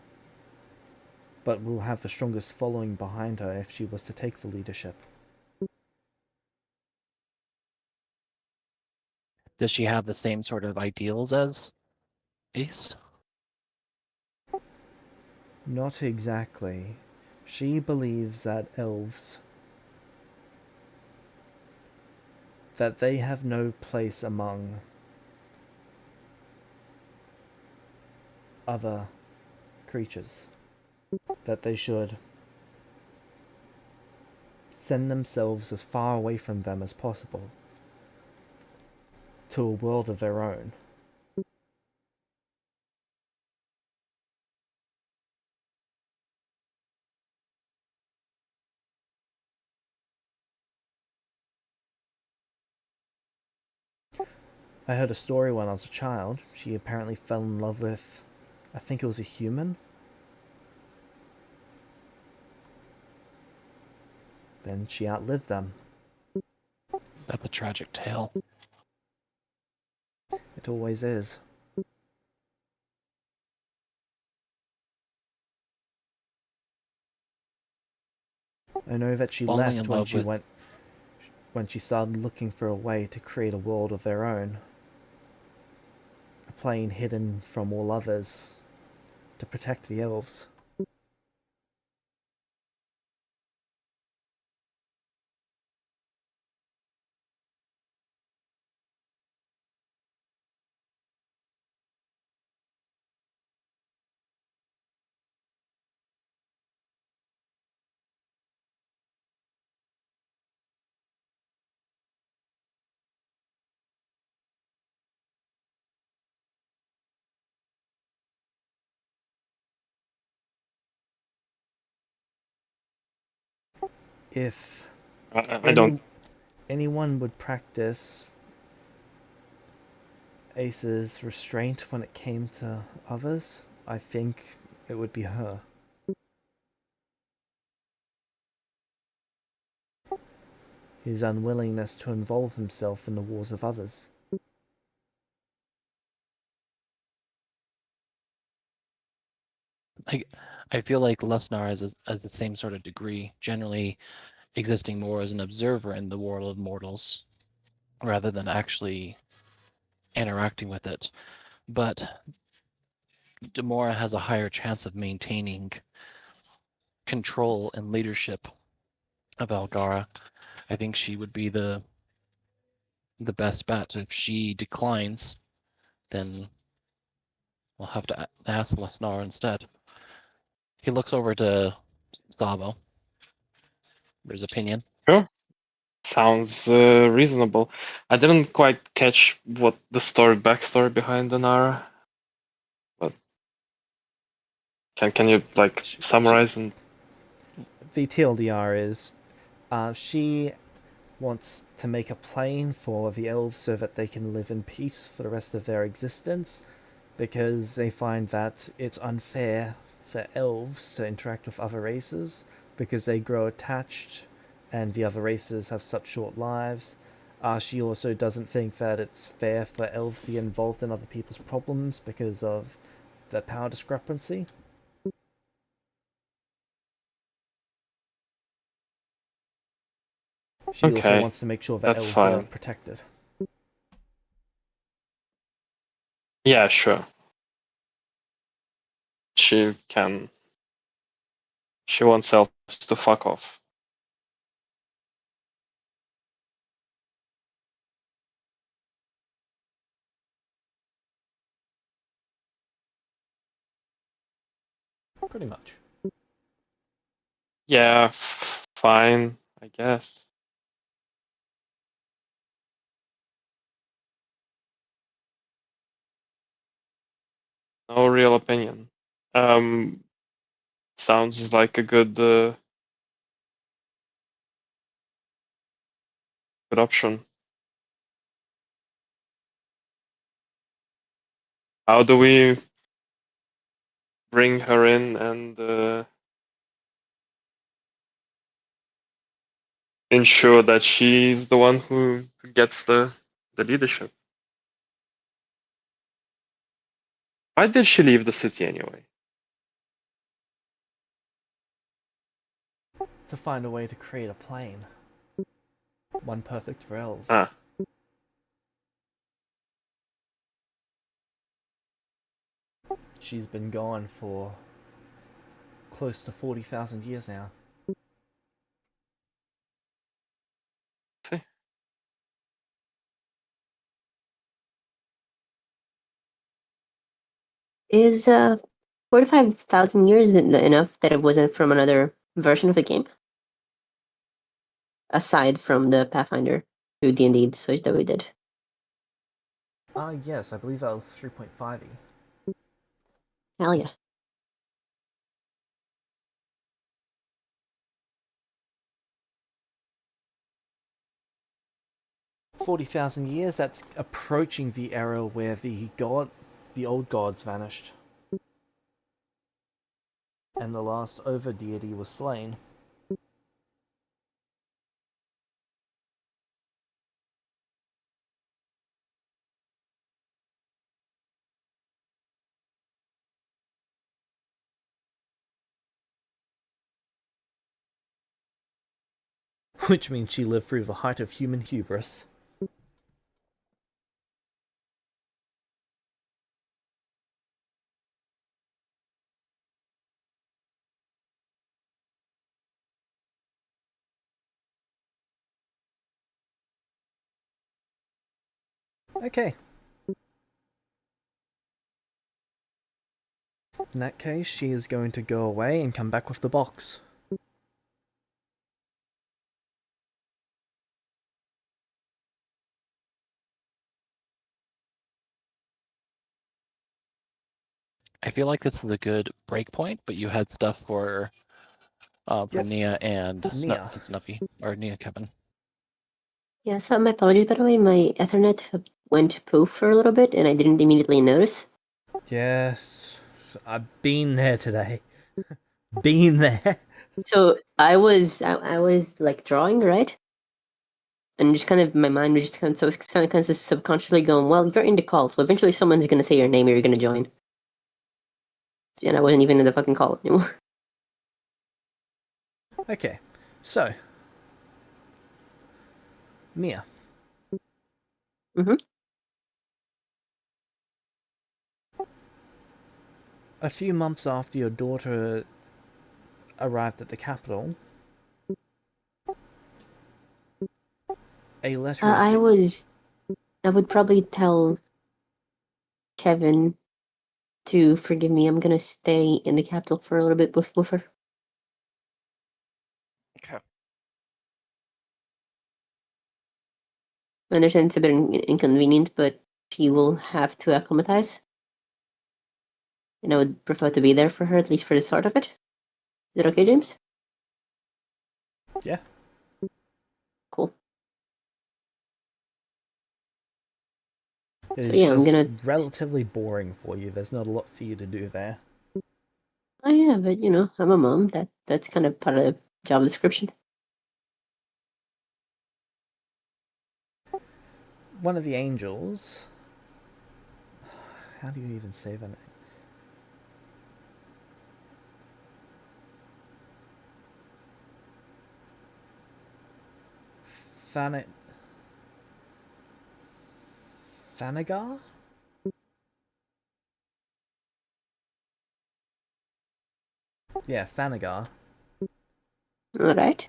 but will have the strongest following behind her if she was to take the leadership. Does she have the same sort of ideals as Ace? Not exactly. She believes that elves, that they have no place among other creatures. That they should send themselves as far away from them as possible to a world of their own. I heard a story when I was a child. She apparently fell in love with, I think it was a human. then she outlived them. That's a tragic tale. It always is. I know that she Falling left in love with when she started looking for a way to create a world of their own. A plane hidden from all others to protect the elves. If I don't. anyone would practice Ace's restraint when it came to others, I think it would be her. His unwillingness to involve himself in the wars of others. I feel like Lesnar has the same sort of degree, generally existing more as an observer in the world of mortals, rather than actually interacting with it. But Demora has a higher chance of maintaining control and leadership of Algara. I think she would be the best bet. If she declines, then we'll have to ask Lesnar instead. He looks over to Sabo. His opinion. Sure. Sounds reasonable. I didn't quite catch what the backstory behind Danara, but can you like summarize and The TLDR is she wants to make a plane for the elves so that they can live in peace for the rest of their existence, because they find that it's unfair for elves to interact with other races because they grow attached and the other races have such short lives. She also doesn't think that it's fair for elves to get involved in other people's problems because of the power discrepancy. She also okay, wants to make sure that that's elves are fine. protected. Yeah, sure. She can. She wants elves to fuck off. Pretty much. Yeah, fine, I guess. No real opinion. Um, sounds like a good option. How do we bring her in and ensure that she's the one who gets the leadership? Why did she leave the city anyway? To find a way to create a plane. One perfect for elves. Ah, She's been gone for close to 40,000 years now. see. Is 45,000 years enough that it wasn't from another version of the game? Aside from the Pathfinder to D&D switch that we did. Yes, I believe that was 3.5e. Hell yeah. $40,000 that's approaching the era where the old gods vanished. And the last over deity was slain. Which means she lived through the height of human hubris. Okay. In that case, she is going to go away and come back with the box. I feel like this is a good break point, but you had stuff for Yep. Nia and Nia. Snuffy, or Nia Kevin. Yeah, so my apologies, by the way. My Ethernet went poof for a little bit, and I didn't immediately notice. Yes, I've been there today. Been there. So I was like drawing, right? And just kind of my mind was just kind of subconsciously going, well, you're in the call, so eventually someone's gonna say your name or you're gonna join. And I wasn't even in the fucking call anymore. Okay, so Mia. Mm-hmm. A few months after your daughter arrived at the capital, a letter I would probably tell Kevin to forgive me. I'm gonna stay in the capital for a little bit with her. Okay. I understand it's a bit inconvenient, but she will have to acclimatize. And I would prefer to be there for her, at least for the start of it. Is that okay, James? Yeah. Cool. It So is yeah, I'm just gonna. relatively boring for you. There's not a lot for you to do there. Oh yeah, but I'm a mom. That's kind of part of the job description. One of the angels. How do you even say that name? Thanagar? Yeah, Thanagar. All right.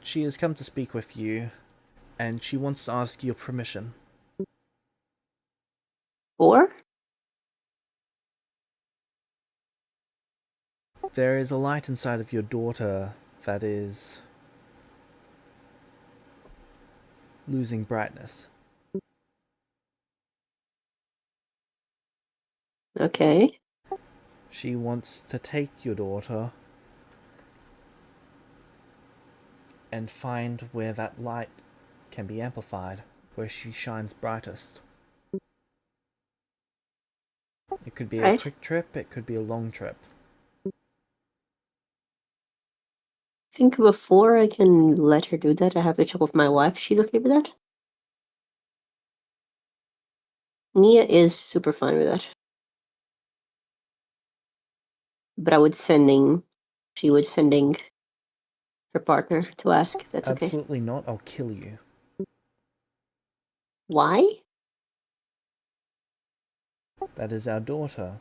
She has come to speak with you, and she wants to ask your permission. Or There is a light inside of your daughter that is losing brightness. okay. She wants to take your daughter and find where that light can be amplified, where she shines brightest. It could be a Right. quick trip, it could be a long trip. I think before I can let her do that, I have to check with my wife. She's okay with that. Nia is super fine with that. But she would sending her partner to ask if that's okay. Absolutely not, I'll kill you. Why? That is our daughter.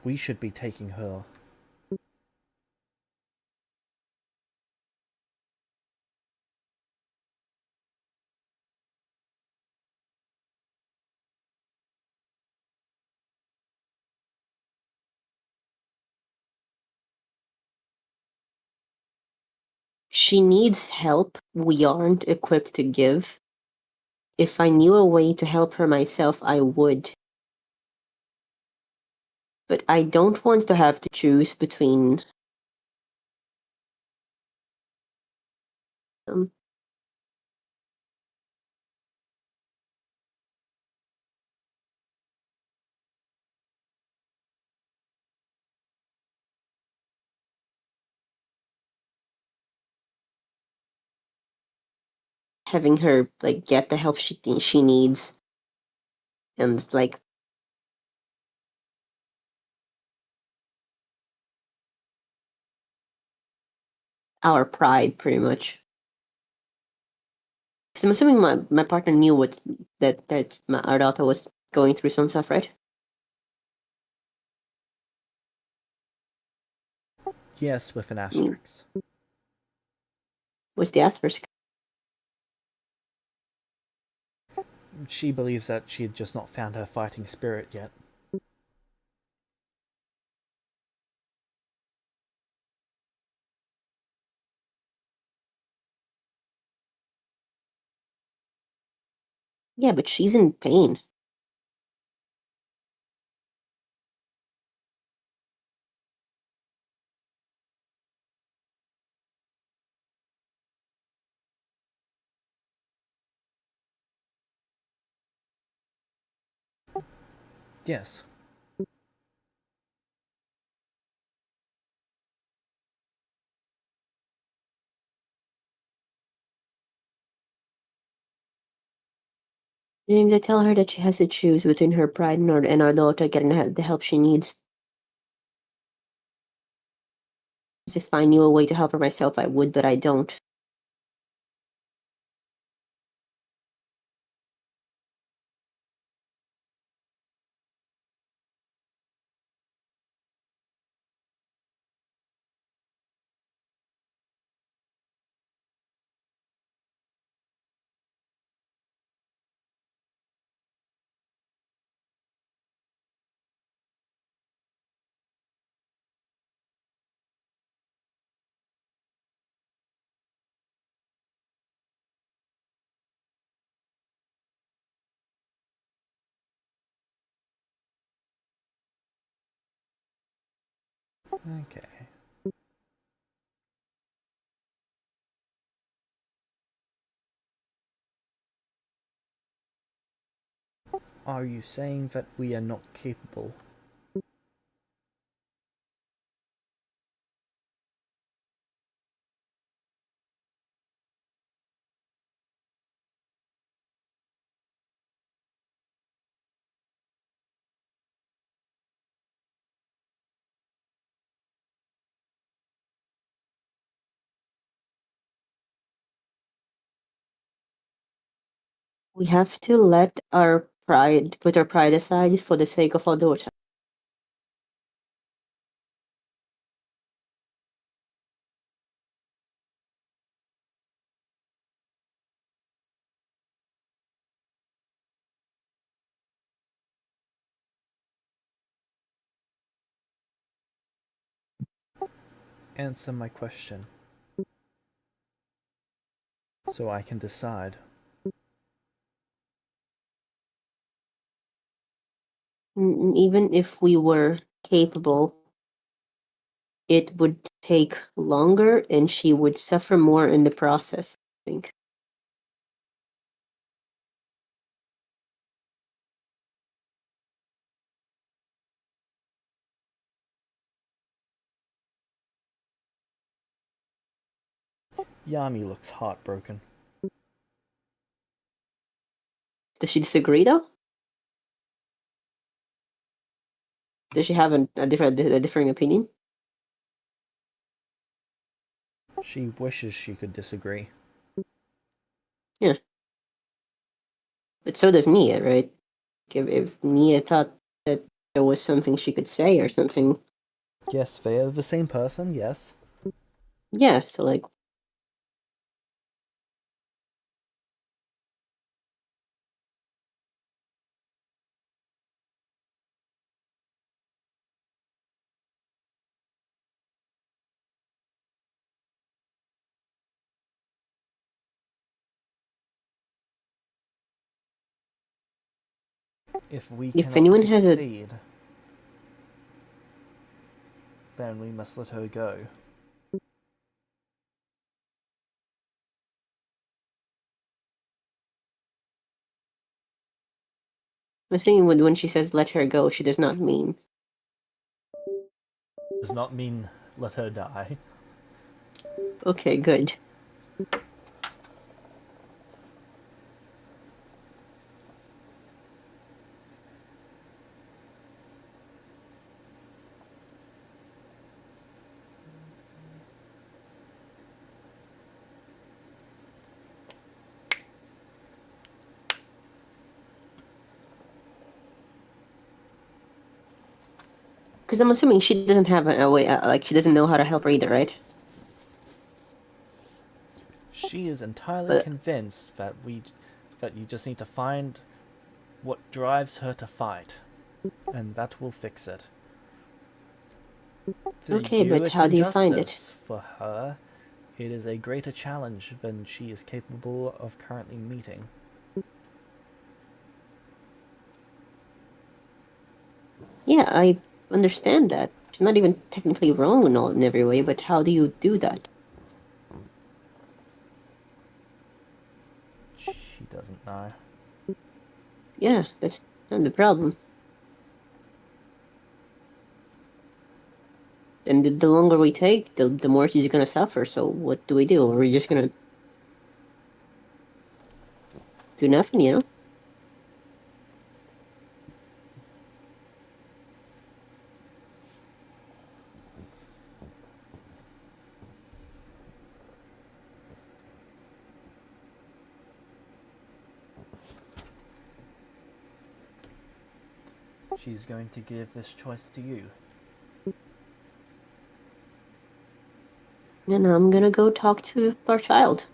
We should be taking her. She needs help we aren't equipped to give. If I knew a way to help her myself, I would. But I don't want to have to choose between having her like get the help she needs and like our pride, pretty much. So I'm assuming my partner knew that our daughter was going through some stuff, right? Yes, with an mean- asterisk. What's the asterisk? She believes that she had just not found her fighting spirit yet. Yeah, but she's in pain. Yes. Didn't they tell her that she has to choose between her pride and our daughter getting the help she needs? As if I knew a way to help her myself, I would, but I don't. Okay. Are you saying that we are not capable? We have to let our pride, put our pride aside for the sake of our daughter. Answer my question. So I can decide. Even if we were capable, it would take longer and she would suffer more in the process, I think. Yami looks heartbroken. Does she disagree though? Does she have a differing opinion? She wishes she could disagree. Yeah. But so does Nia, right? If Nia thought that there was something she could say or something. Yes, they are the same person, yes. Yeah, so like, If we if cannot anyone has a succeed, then we must let her go. I'm saying when she says let her go, she does not mean. Does not mean let her die. Okay, good. Because I'm assuming she doesn't have a way, like she doesn't know how to help her either, right? She is entirely But convinced that you just need to find what drives her to fight, and that will fix it. For okay, you, but it's how do you find it? injustice. For her, it is a greater challenge than she is capable of currently meeting. Yeah, I understand that. She's not even technically wrong in every way, but how do you do that? She doesn't know. Yeah, that's not the problem. And the longer we take, the more she's gonna suffer. So what do we do? Are we just gonna do nothing, you know? She's going to give this choice to you. And I'm gonna go talk to our child.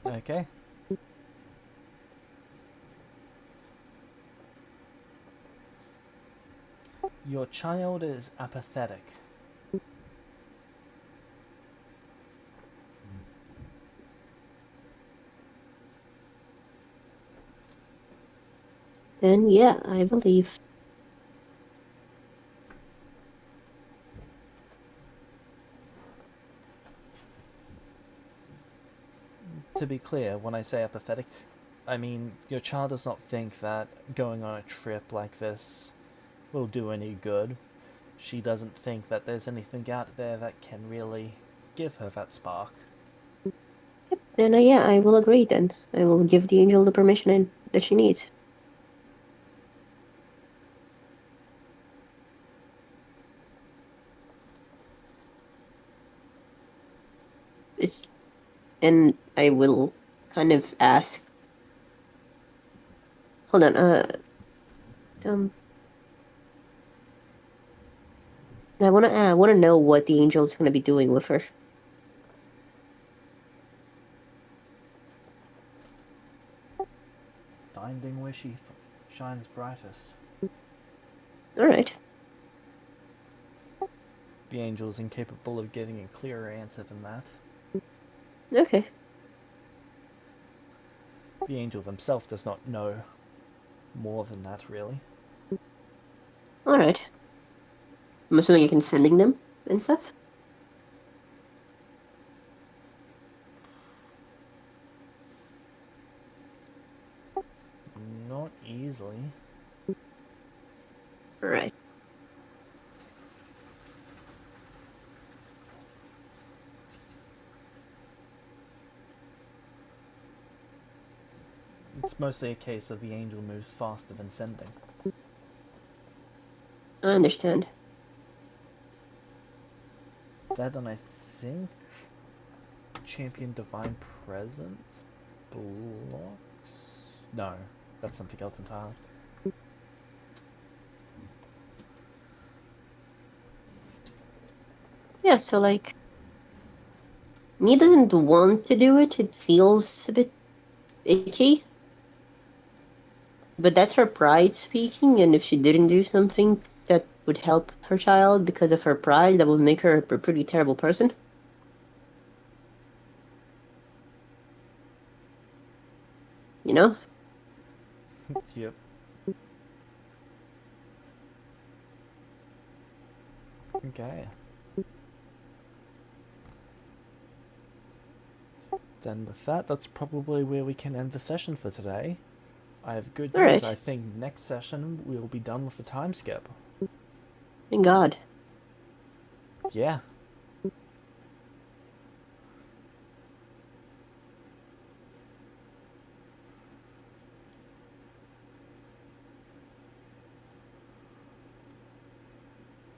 Okay? Your child is apathetic. And yeah, I believe. To be clear, when I say apathetic, I mean your child does not think that going on a trip like this will do any good. She doesn't think that there's anything out there that can really give her that spark. Then yeah, I will agree then. I will give the angel the permission that she needs. It's and I will kind of ask. Hold on, um I wanna know what the angel's gonna be doing with her. Finding where she shines brightest. Alright. The angel's incapable of giving a clearer answer than that. Okay. The angel himself does not know more than that, really. Alright. I'm assuming you can sending them and stuff? Not easily. Alright. It's mostly a case of the angel moves faster than sending. I understand. That, and I think Champion Divine Presence blocks? No, that's something else entirely. Yeah, so like Nia doesn't want to do it, it feels a bit icky. But that's her pride speaking, and if she didn't do something that would help her child because of her pride, that would make her a pretty terrible person. You know? Yep. Okay. Then with that, that's probably where we can end the session for today. I have good news. Alright. I think next session we'll be done with the time skip. Thank God. Yeah.